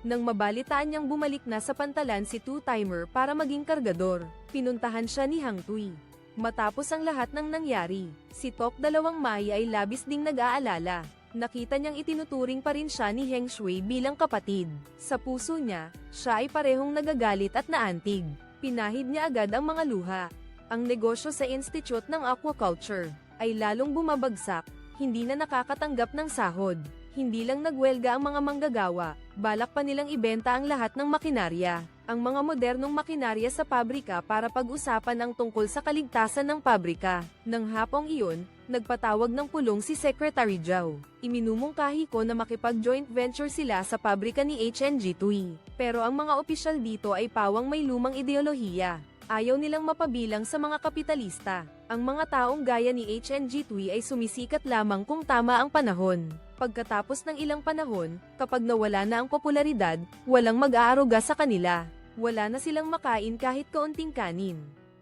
Nang mabalitaan niyang bumalik na sa pantalan si Two-Timer para maging kargador, pinuntahan siya ni Hang Tui. Matapos ang lahat ng nangyari, si Tok Dalawang Mai ay labis ding nag-aalala. Nakita niyang itinuturing pa rin siya ni Heng Shui bilang kapatid. Sa puso niya, siya ay parehong nagagalit at naantig. Pinahid niya agad ang mga luha. Ang negosyo sa Institute ng Aquaculture ay lalong bumabagsak, hindi na nakakatanggap ng sahod. Hindi lang nagwelga ang mga manggagawa, balak pa nilang ibenta ang lahat ng makinarya. Ang mga modernong makinarya sa pabrika para pag-usapan ang tungkol sa kaligtasan ng pabrika. Nang hapong iyon, nagpatawag ng pulong si Secretary Zhao. Iminumungkahi ko na makipag-joint venture sila sa pabrika ni HNG Tui. Pero ang mga opisyal dito ay pawang may lumang ideolohiya. Ayaw nilang mapabilang sa mga kapitalista. Ang mga taong gaya ni HNG Tui ay sumisikat lamang kung tama ang panahon. Pagkatapos ng ilang panahon, kapag nawala na ang popularidad, walang mag-aaruga sa kanila. Wala na silang makain kahit kaunting kanin.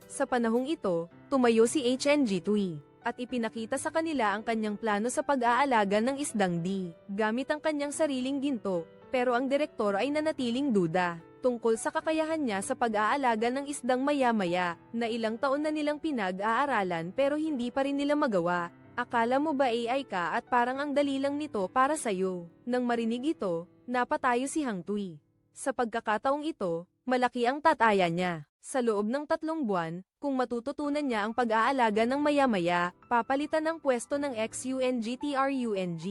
Sa panahong ito, tumayo si HNG Tui, at ipinakita sa kanila ang kanyang plano sa pag-aalaga ng isdang D, gamit ang kanyang sariling ginto, pero ang direktor ay nanatiling duda tungkol sa kakayahan niya sa pag-aalaga ng isdang maya-maya, na ilang taon na nilang pinag-aaralan pero hindi pa rin nila magawa. Akala mo ba AI ka at parang ang dali lang nito para sa'yo? Nang marinig ito, napatayo si Hang Tui. Sa pagkakataong ito, malaki ang tataya niya. Sa loob ng 3 buwan, kung matututunan niya ang pag-aalaga ng maya-maya, papalitan ang pwesto ng XUNGTRUNG.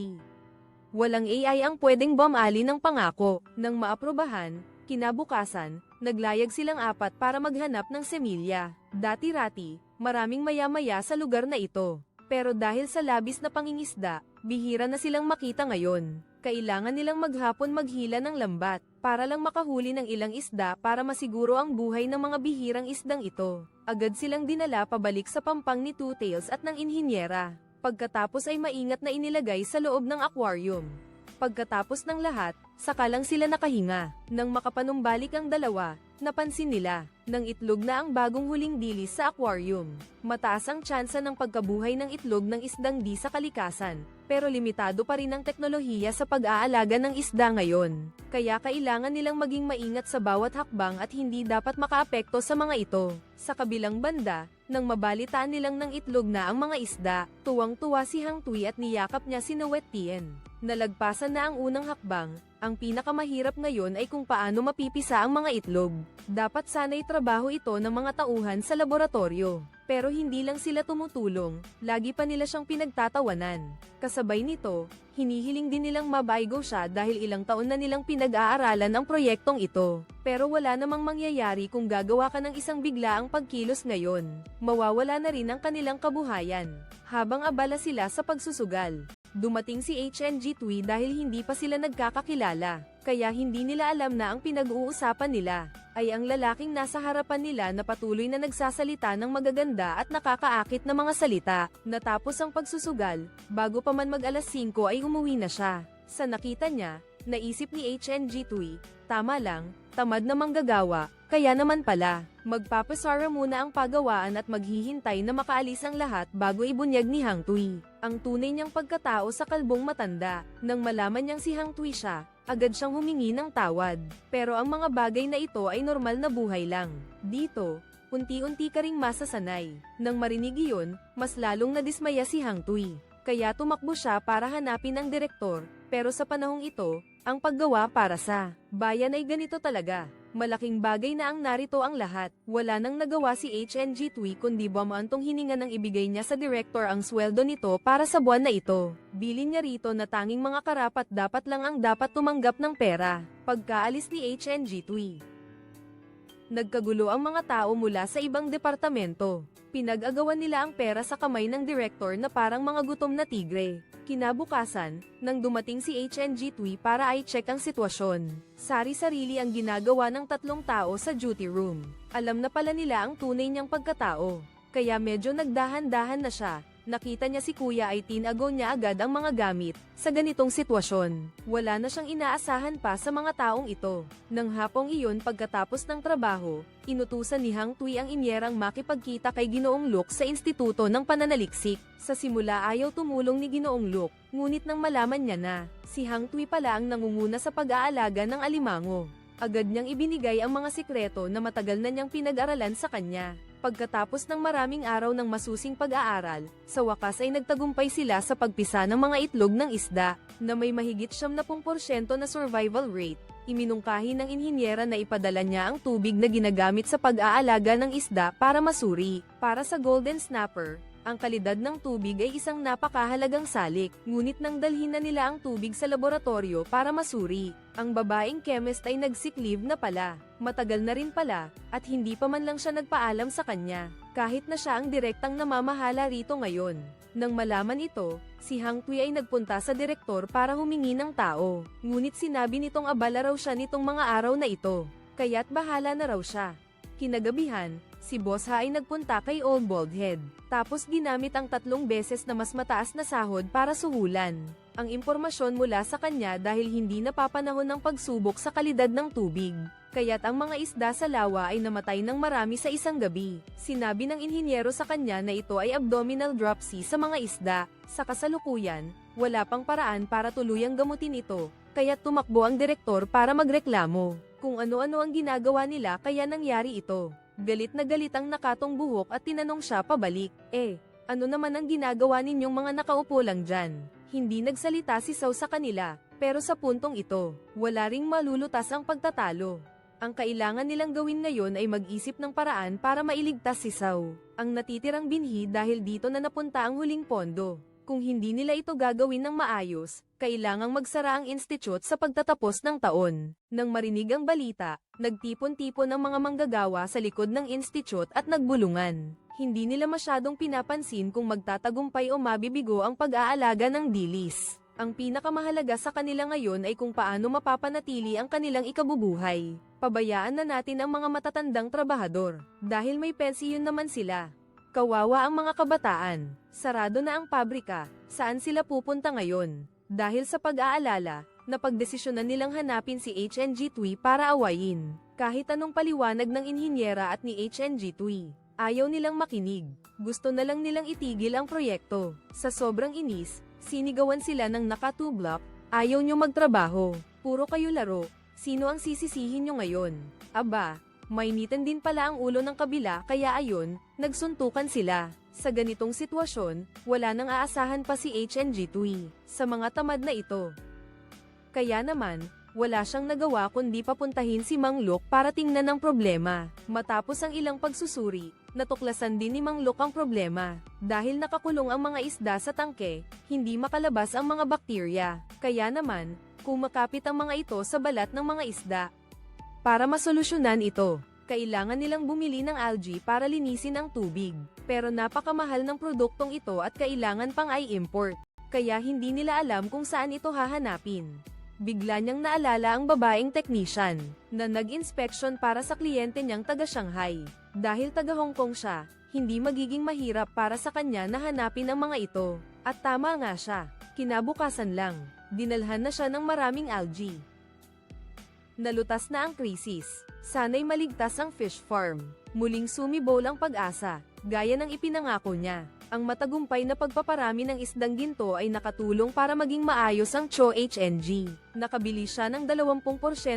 Walang AI ang pwedeng bumali ng pangako. Nang maaprubahan, kinabukasan, naglayag silang 4 para maghanap ng semilya. Dati-rati, maraming maya-maya sa lugar na ito. Pero dahil sa labis na pangingisda, bihira na silang makita ngayon. Kailangan nilang maghapon maghila ng lambat, para lang makahuli ng ilang isda para masiguro ang buhay ng mga bihirang isdang ito. Agad silang dinala pabalik sa pampang ni Two Tails at ng inhinyera. Pagkatapos ay maingat na inilagay sa loob ng aquarium. Pagkatapos ng lahat, saka lang sila nakahinga. Nang makapanumbalik ang dalawa, napansin nila, ng itlog na ang bagong huling dilis sa aquarium. Mataas ang tsansa ng pagkabuhay ng itlog ng isdang di sa kalikasan, pero limitado pa rin ang teknolohiya sa pag-aalaga ng isda ngayon. Kaya kailangan nilang maging maingat sa bawat hakbang at hindi dapat makaapekto sa mga ito. Sa kabilang banda, nang mabalitaan nilang ng itlog na ang mga isda, tuwang-tuwa si Hang Tui at niyakap niya si Nawet Tien. Nalagpasan na ang unang hakbang, ang pinakamahirap ngayon ay kung paano mapipisa ang mga itlog. Dapat sana'y trabaho ito ng mga tauhan sa laboratorio. Pero hindi lang sila tumutulong, lagi pa nila siyang pinagtatawanan. Kasabay nito, hinihiling din nilang mabaigo siya dahil ilang taon na nilang pinag-aaralan ang proyektong ito. Pero wala namang mangyayari kung gagawa ka ng isang biglaang pagkilos ngayon. Mawawala na rin ang kanilang kabuhayan. Habang abala sila sa pagsusugal, dumating si HNG Tui dahil hindi pa sila nagkakakilala, kaya hindi nila alam na ang pinag-uusapan nila ay ang lalaking nasa harapan nila na patuloy na nagsasalita ng magaganda at nakakaakit na mga salita. Natapos ang pagsusugal, bago pa man mag-alas 5 ay umuwi na siya. Sa nakita niya, naisip ni HNG Tui, tama lang, tamad na manggagawa, kaya naman pala, magpapasara muna ang pagawaan at maghihintay na makaalis ang lahat bago ibunyag ni Hang Tui ang tunay niyang pagkatao sa kalbong matanda. Nang malaman niyang si Hang Tui siya, agad siyang humingi ng tawad. Pero ang mga bagay na ito ay normal na buhay lang. Dito, unti-unti ka ring masasanay. Nang marinig iyon, mas lalong nadismaya si Hang Tui. Kaya tumakbo siya para hanapin ang direktor, pero sa panahong ito, ang paggawa para sa bayan ay ganito talaga. Malaking bagay na ang narito ang lahat. Wala nang nagawa si HNG Tui kundi bumaantong hininga ng ibigay niya sa direktor ang sweldo nito para sa buwan na ito. Bilin niya rito na tanging mga karapat dapat lang ang dapat tumanggap ng pera. Pagkaalis ni HNG Tui, nagkagulo ang mga tao mula sa ibang departamento. Pinag-agawan nila ang pera sa kamay ng direktor na parang mga gutom na tigre. Kinabukasan, nang dumating si HNG Tui para i-check ang sitwasyon, sari-sarili ang ginagawa ng 3 tao sa duty room. Alam na pala nila ang tunay niyang pagkatao, kaya medyo nagdahan-dahan na siya. Nakita niya si kuya ay tinago niya agad ang mga gamit. Sa ganitong sitwasyon, wala na siyang inaasahan pa sa mga taong ito. Nang hapong iyon pagkatapos ng trabaho, inutusan ni Hang Tui ang inyerang makipagkita kay Ginoong Luke sa Instituto ng Pananaliksik. Sa simula ayaw tumulong ni Ginoong Luke, ngunit nang malaman niya na, si Hang Tui pala ang nangunguna sa pag-aalaga ng alimango. Agad niyang ibinigay ang mga sikreto na matagal na niyang pinag-aralan sa kanya. Pagkatapos ng maraming araw ng masusing pag-aaral, sa wakas ay nagtagumpay sila sa pagpisa ng mga itlog ng isda, na may mahigit 70% na survival rate. Iminungkahi ng inhinyera na ipadala niya ang tubig na ginagamit sa pag-aalaga ng isda para masuri. Para sa Golden Snapper, ang kalidad ng tubig ay isang napakahalagang salik, ngunit nang dalhin na nila ang tubig sa laboratorio para masuri, ang babaeng chemist ay nag-sick leave na pala. Matagal na rin pala, at hindi pa man lang siya nagpaalam sa kanya, kahit na siya ang direktang namamahala rito ngayon. Nang malaman ito, si Hang Tui ay nagpunta sa direktor para humingi ng tao, ngunit sinabi nitong abala raw siya nitong mga araw na ito, kaya't bahala na raw siya. Kinagabihan, si Boss Ha ay nagpunta kay Old Baldhead, tapos ginamit ang 3 beses na mas mataas na sahod para suhulan ang impormasyon mula sa kanya dahil hindi napapanahon ng pagsubok sa kalidad ng tubig. Kaya't ang mga isda sa lawa ay namatay ng marami sa isang gabi. Sinabi ng inhinyero sa kanya na ito ay abdominal dropsy sa mga isda. Sa kasalukuyan, wala pang paraan para tuluyang gamutin ito, kaya't tumakbo ang direktor para magreklamo. Kung ano-ano ang ginagawa nila kaya nangyari ito. Galit na galit ang nakatong buhok at tinanong siya pabalik, ano naman ang ginagawa ninyong mga nakaupo lang dyan? Hindi nagsalita si Sao sa kanila, pero sa puntong ito, wala ring malulutas ang pagtatalo. Ang kailangan nilang gawin ngayon ay mag-isip ng paraan para mailigtas si Sao, ang natitirang binhi dahil dito na napunta ang huling pondo. Kung hindi nila ito gagawin ng maayos, kailangang magsara ang institute sa pagtatapos ng taon. Nang marinig ang balita, nagtipon-tipon ang mga manggagawa sa likod ng institute at nagbulungan. Hindi nila masyadong pinapansin kung magtatagumpay o mabibigo ang pag-aalaga ng dilis. Ang pinakamahalaga sa kanila ngayon ay kung paano mapapanatili ang kanilang ikabubuhay. Pabayaan na natin ang mga matatandang trabahador, dahil may pensiyon naman sila. Kawawa ang mga kabataan. Sarado na ang pabrika. Saan sila pupunta ngayon? Dahil sa pag-aalala, napagdesisyonan nilang hanapin si HNG Tui para awayin. Kahit anong paliwanag ng inhinyera at ni HNG Tui, ayaw nilang makinig. Gusto na lang nilang itigil ang proyekto. Sa sobrang inis, sinigawan sila ng naka-2 block, ayaw nyo magtrabaho. Puro kayo laro. Sino ang sisisihin nyo ngayon? Aba, mainitan din pala ang ulo ng kabila kaya ayon, nagsuntukan sila. Sa ganitong sitwasyon, wala nang aasahan pa si HNG Tui sa mga tamad na ito. Kaya naman, wala siyang nagawa kundi papuntahin si Mang Luke para tingnan ang problema. Matapos ang ilang pagsusuri, natuklasan din ni Mang Luke ang problema. Dahil nakakulong ang mga isda sa tangke, hindi makalabas ang mga bakterya. Kaya naman, kumakapit ang mga ito sa balat ng mga isda. Para masolusyonan ito, kailangan nilang bumili ng algae para linisin ang tubig. Pero napakamahal ng produktong ito at kailangan pang i-import. Kaya hindi nila alam kung saan ito hahanapin. Bigla niyang naalala ang babaeng technician na nag-inspection para sa kliyente niyang taga Shanghai. Dahil taga Hong Kong siya, hindi magiging mahirap para sa kanya na hanapin ang mga ito. At tama nga siya. Kinabukasan lang, dinalhan na siya ng maraming algae. Nalutas na ang krisis. Sana'y maligtas ang fish farm. Muling sumibol ang pag-asa, gaya ng ipinangako niya. Ang matagumpay na pagpaparami ng isdang ginto ay nakatulong para maging maayos ang Cho HNG. Nakabili siya ng 20%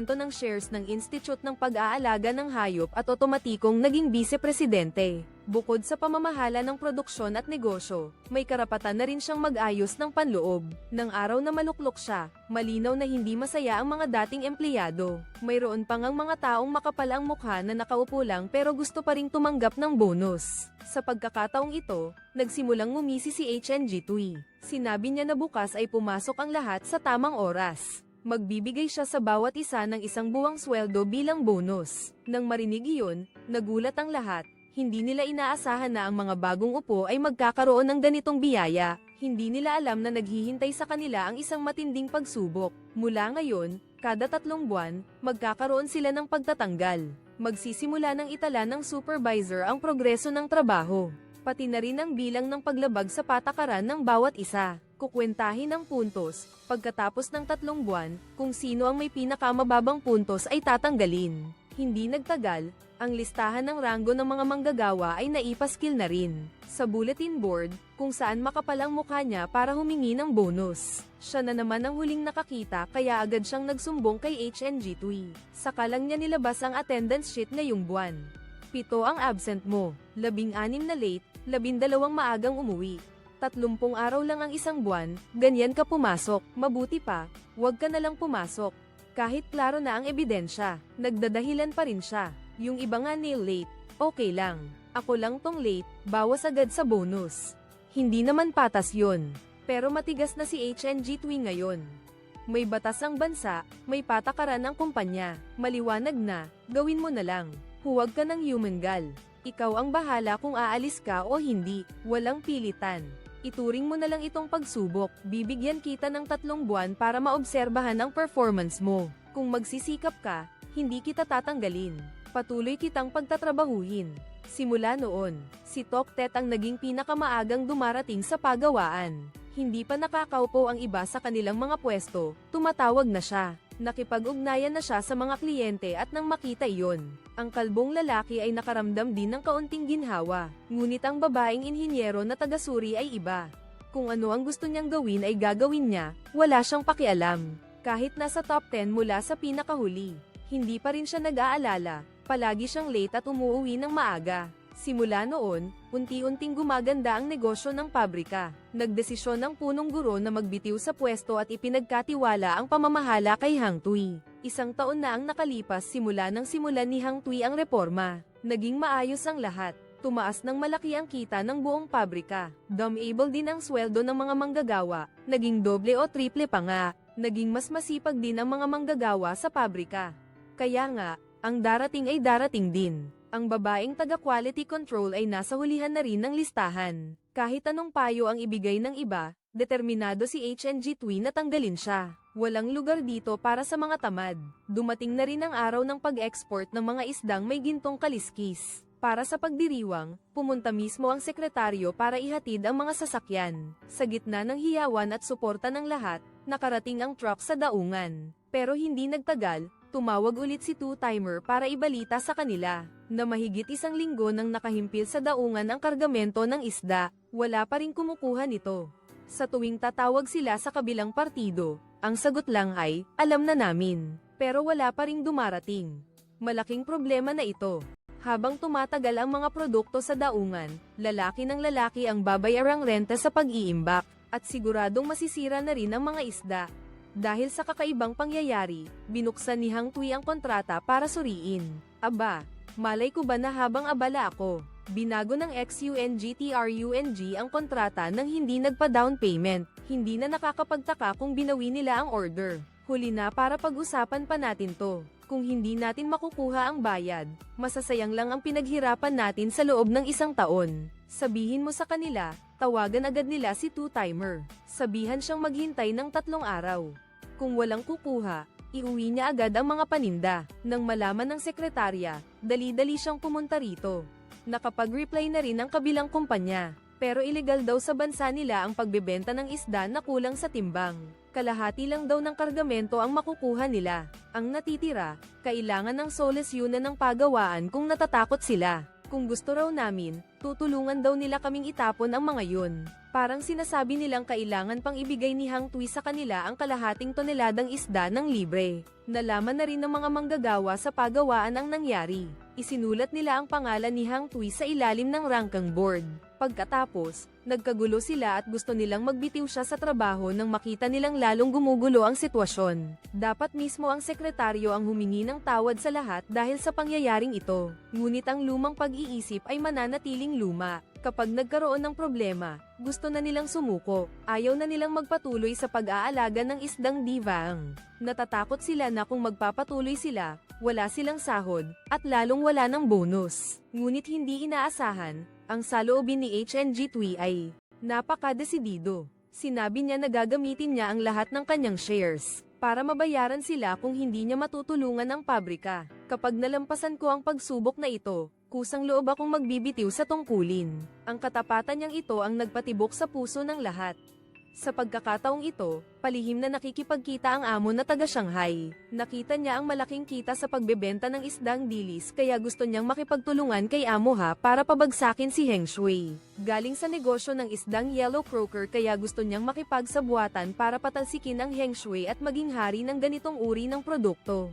ng shares ng Institute ng Pag-aalaga ng Hayop at otomatikong naging vice-presidente. Bukod sa pamamahala ng produksyon at negosyo, may karapatan na rin siyang mag-ayos ng panloob. Nang araw na maluklok siya, malinaw na hindi masaya ang mga dating empleyado. Mayroon pang ang mga taong makapal ang mukha na nakaupo lang pero gusto pa ring tumanggap ng bonus. Sa pagkakataong ito, nagsimulang ngumisi si HNG Tui. Sinabi niya na bukas ay pumasok ang lahat sa tamang oras. Magbibigay siya sa bawat isa ng 1 buwang sweldo bilang bonus. Nang marinig iyon, nagulat ang lahat. Hindi nila inaasahan na ang mga bagong upo ay magkakaroon ng ganitong biyaya. Hindi nila alam na naghihintay sa kanila ang isang matinding pagsubok. Mula ngayon, kada 3 buwan, magkakaroon sila ng pagtatanggal. Magsisimula ng itala ng supervisor ang progreso ng trabaho. pati na rin ang bilang ng paglabag sa patakaran ng bawat isa. Kukwentahin ang puntos, pagkatapos ng 3 buwan, kung sino ang may pinakamababang puntos ay tatanggalin. Hindi nagtagal, ang listahan ng ranggo ng mga manggagawa ay naipaskil na rin sa bulletin board, kung saan makapal ang mukha niya para humingi ng bonus. Siya na naman ang huling nakakita kaya agad siyang nagsumbong kay HNG Tui. Saka lang niya nilabas ang attendance sheet ngayong buwan. 7 ang absent mo, 16 na late, 12 maagang umuwi. 30 araw lang ang isang buwan, ganyan ka pumasok, mabuti pa, wag ka na lang pumasok. Kahit klaro na ang ebidensya, nagdadahilan pa rin siya. Yung iba nga nail late, okay lang. Ako lang tong late, bawas agad sa bonus. Hindi naman patas yun. Pero matigas na si HNG Tui ngayon. May batas ang bansa, may patakaran ang kumpanya. Maliwanag na, gawin mo na lang. Huwag ka ng humangal. Ikaw ang bahala kung aalis ka o hindi, walang pilitan. Ituring mo na lang itong pagsubok, bibigyan kita ng 3 buwan para maobserbahan ang performance mo. Kung magsisikap ka, hindi kita tatanggalin. Patuloy kitang pagtatrabahuhin. Simula noon, si Toktet ang naging pinakamaagang dumarating sa pagawaan. Hindi pa nakakaupo ang iba sa kanilang mga pwesto, tumatawag na siya. Nakipag-ugnayan na siya sa mga kliyente at nang makita iyon, ang kalbong lalaki ay nakaramdam din ng kaunting ginhawa. Ngunit ang babaeng inhinyero na taga-Suri ay iba. Kung ano ang gusto niyang gawin ay gagawin niya, wala siyang pakialam. Kahit nasa top 10 mula sa pinakahuli, hindi pa rin siya nag-aalala. Palagi siyang late at umuuwi ng maaga. Simula noon, unti-unting gumaganda ang negosyo ng pabrika. Nagdesisyon ang punong guro na magbitiw sa pwesto at ipinagkatiwala ang pamamahala kay Hang Tui. 1 taon na ang nakalipas simula nang simulan ni Hang Tui ang reforma. Naging maayos ang lahat. Tumaas ng malaki ang kita ng buong pabrika. Dumable din ang sweldo ng mga manggagawa. Naging doble o triple pa nga. Naging mas masipag din ang mga manggagawa sa pabrika. Kaya nga, ang darating ay darating din. Ang babaeng taga-quality control ay nasa hulihan na rin ng listahan. Kahit anong payo ang ibigay ng iba, determinado si HNG Tui na tanggalin siya. Walang lugar dito para sa mga tamad. Dumating na rin ang araw ng pag-export ng mga isdang may gintong kaliskis. Para sa pagdiriwang, pumunta mismo ang sekretaryo para ihatid ang mga sasakyan. Sa gitna ng hiyawan at suporta ng lahat, nakarating ang truck sa daungan. Pero hindi nagtagal, tumawag ulit si Two-Timer para ibalita sa kanila na mahigit 1 linggo nang nakahimpil sa daungan ang kargamento ng isda, wala pa rin kumukuha nito. Sa tuwing tatawag sila sa kabilang partido, ang sagot lang ay, alam na namin, pero wala pa ring dumarating. Malaking problema na ito. Habang tumatagal ang mga produkto sa daungan, lalaki ng lalaki ang babayarang renta sa pag-iimbak, at siguradong masisira na rin ang mga isda. Dahil sa kakaibang pangyayari, binuksan ni Hang Tui ang kontrata para suriin. Aba, malay ko ba na habang abala ako, binago ng XUNGTRUNG ang kontrata nang hindi nagpa-down payment. Hindi na nakakapagtaka kung binawi nila ang order. Huli na para pag-usapan pa natin to. Kung hindi natin makukuha ang bayad, masasayang lang ang pinaghirapan natin sa loob ng 1 taon. Sabihin mo sa kanila, tawagan agad nila si Two-Timer. Sabihan siyang maghintay ng 3 araw. Kung walang kukuha, iuwi niya agad ang mga paninda. Nang malaman ng sekretarya, dali-dali siyang pumunta rito. Nakapag-reply na rin ang kabilang kumpanya. Pero ilegal daw sa bansa nila ang pagbebenta ng isda na kulang sa timbang. Kalahati lang daw ng kargamento ang makukuha nila. Ang natitira, kailangan ng solusyonan ng pagawaan kung natatakot sila. Kung gusto raw namin, tutulungan daw nila kaming itapon ang mga yun. Parang sinasabi nilang kailangan pang ibigay ni Hang Tui sa kanila ang kalahating toneladang isda ng libre. Nalaman na rin ng mga manggagawa sa pagawaan ang nangyari. Isinulat nila ang pangalan ni Hang Tui sa ilalim ng rangkang board. Pagkatapos, nagkagulo sila at gusto nilang magbitiw siya sa trabaho nang makita nilang lalong gumugulo ang sitwasyon. Dapat mismo ang sekretaryo ang humingi ng tawad sa lahat dahil sa pangyayaring ito. Ngunit ang lumang pag-iisip ay mananatiling luma. Kapag nagkaroon ng problema, gusto na nilang sumuko. Ayaw na nilang magpatuloy sa pag-aalaga ng isdang divaang. Natatakot sila na kung magpapatuloy sila, wala silang sahod, at lalong wala ng bonus. Ngunit hindi inaasahan, ang saloobin ni HNG Tui ay napaka-desidido. Sinabi niya na gagamitin niya ang lahat ng kanyang shares. para mabayaran sila kung hindi niya matutulungan ang pabrika. Kapag nalampasan ko ang pagsubok na ito, kusang loob akong magbibitiw sa tungkulin. Ang katapatan niyang ito ang nagpatibok sa puso ng lahat. Sa pagkakataong ito, palihim na nakikipagkita ang amo na taga Shanghai. Nakita niya ang malaking kita sa pagbebenta ng isdang dilis kaya gusto niyang makipagtulungan kay Amo Ha para pabagsakin si Heng Shui. Galing sa negosyo ng isdang yellow croaker kaya gusto niyang makipagsabuatan para patalsikin ang Heng Shui at maging hari ng ganitong uri ng produkto.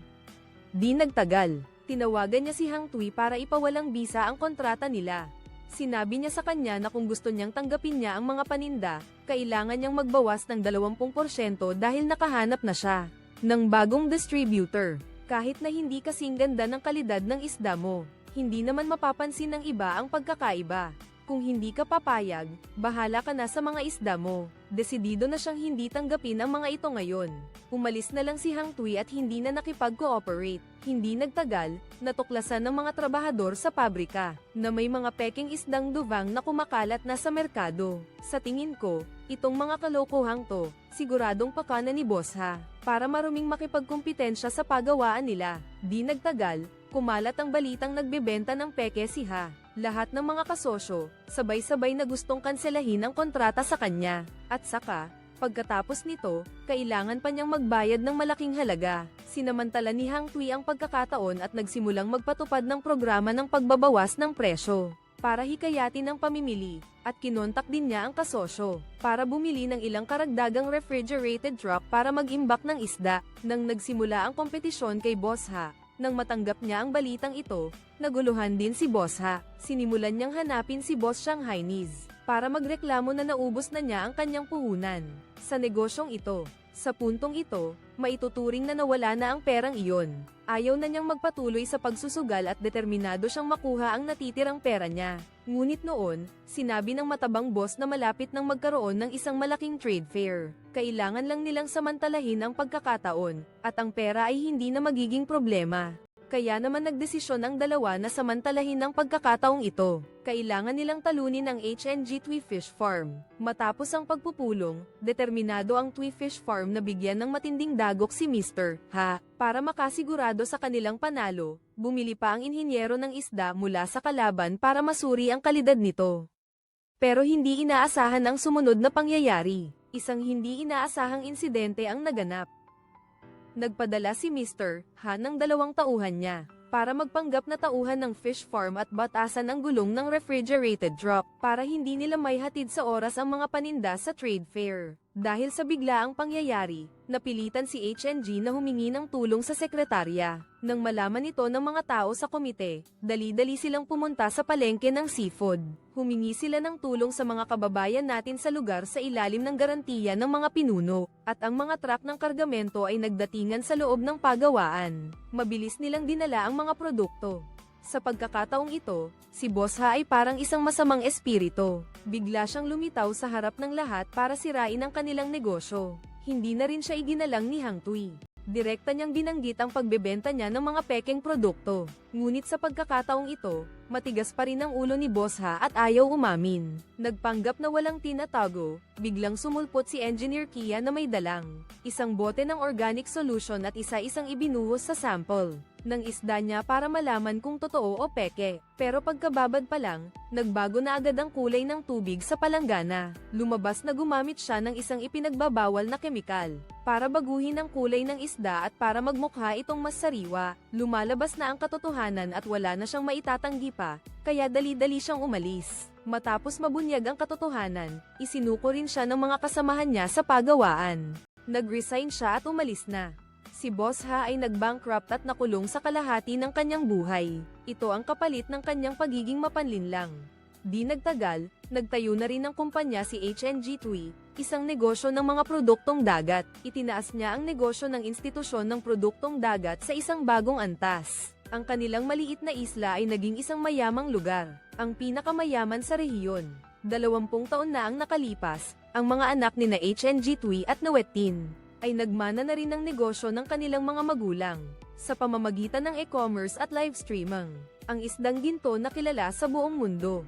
Di nagtagal, tinawagan niya si Hang Tui para ipawalang bisa ang kontrata nila. Sinabi niya sa kanya na kung gusto niyang tanggapin niya ang mga paninda, kailangan niyang magbawas ng 20% dahil nakahanap na siya ng bagong distributor. Kahit na hindi kasing ganda ng kalidad ng isda mo, hindi naman mapapansin ng iba ang pagkakaiba. Kung hindi ka papayag, bahala ka na sa mga isda mo. Desidido na siyang hindi tanggapin ang mga ito ngayon. Umalis na lang si Hang Tui at hindi na nakipag-cooperate. Hindi nagtagal, natuklasan ng mga trabahador sa pabrika na may mga peking isdang duvang na kumakalat na sa merkado. Sa tingin ko, itong mga kalokohang to, siguradong pakana ni Boss Ha, para maruming makipagkumpetensya sa pagawaan nila. Di nagtagal, kumalat ang balitang nagbebenta ng peke si Ha. Lahat ng mga kasosyo, sabay-sabay na gustong kanselahin ang kontrata sa kanya. At saka, pagkatapos nito, kailangan pa niyang magbayad ng malaking halaga. Sinamantala ni Hang Tui ang pagkakataon at nagsimulang magpatupad ng programa ng pagbabawas ng presyo para hikayatin ang pamimili, at kinontak din niya ang kasosyo para bumili ng ilang karagdagang refrigerated truck para mag-imbak ng isda. Nang nagsimula ang kompetisyon kay Boss Ha, nang matanggap niya ang balitang ito, naguluhan din si Boss Ha. Sinimulan niyang hanapin si Boss Shanghainese para magreklamo na naubos na niya ang kanyang puhunan sa negosyong ito. Sa puntong ito, maituturing na nawala na ang perang iyon. Ayaw na niyang magpatuloy sa pagsusugal at determinado siyang makuha ang natitirang pera niya. Ngunit noon, sinabi ng matabang boss na malapit nang magkaroon ng isang malaking trade fair. Kailangan lang nilang samantalahin ang pagkakataon, at ang pera ay hindi na magiging problema. Kaya naman nagdesisyon ang dalawa na samantalahin ang pagkakataong ito. Kailangan nilang talunin ang HNG Tui Fish Farm. Matapos ang pagpupulong, determinado ang Tui Fish Farm na bigyan ng matinding dagok si Mr. Ha. Para makasigurado sa kanilang panalo, bumili pa ang inhinyero ng isda mula sa kalaban para masuri ang kalidad nito. Pero hindi inaasahan ang sumunod na pangyayari. Isang hindi inaasahang insidente ang naganap. Nagpadala si Mr. Ha ng 2 tauhan niya para magpanggap na tauhan ng fish farm at batasan ang gulong ng refrigerated truck para hindi nila may hatid sa oras ang mga paninda sa trade fair. Dahil sa biglaang pangyayari, napilitan si HNG na humingi ng tulong sa sekretarya. Nang malaman ito ng mga tao sa komite, dali-dali silang pumunta sa palengke ng seafood. Humingi sila ng tulong sa mga kababayan natin sa lugar sa ilalim ng garantiya ng mga pinuno, at ang mga truck ng kargamento ay nagdatingan sa loob ng pagawaan. Mabilis nilang dinala ang mga produkto. Sa pagkakataong ito, si Boss Ha ay parang isang masamang espiritu. Bigla siyang lumitaw sa harap ng lahat para sirain ang kanilang negosyo. Hindi na rin siya iginalang ni Hang Tui. Direkta niyang binanggit ang pagbebenta niya ng mga pekeng produkto. Ngunit sa pagkakataong ito, matigas pa rin ang ulo ni Boss Ha at ayaw umamin. Nagpanggap na walang tinatago, biglang sumulpot si Engineer Kia na may dalang isang bote ng organic solution at isa-isang ibinuhos sa sample ng isda niya para malaman kung totoo o peke. Pero pagkababad pa lang, nagbago na agad ang kulay ng tubig sa palanggana. Lumabas na gumamit siya ng isang ipinagbabawal na kemikal para baguhin ang kulay ng isda at para magmukha itong mas sariwa. Lumalabas na ang katotohanan at wala na siyang maitatanggi pa, kaya dali-dali siyang umalis. Matapos mabunyag ang katotohanan, isinuko rin siya ng mga kasamahan niya sa pagawaan. Nag-resign siya at umalis na. Si Boss Ha ay nag-bankrupt at nakulong sa kalahati ng kanyang buhay. Ito ang kapalit ng kanyang pagiging mapanlinlang. Di nagtagal, nagtayo na rin ng kumpanya si HNG Tui, isang negosyo ng mga produktong dagat. Itinaas niya ang negosyo ng institusyon ng produktong dagat sa isang bagong antas. Ang kanilang maliit na isla ay naging isang mayamang lugar, ang pinakamayaman sa rehiyon. 20 taon na ang nakalipas, ang mga anak ni na HNG Tui at Nawetin ay nagmana na rin ng negosyo ng kanilang mga magulang sa pamamagitan ng e-commerce at live streaming. Ang isdang ginto na kilala sa buong mundo.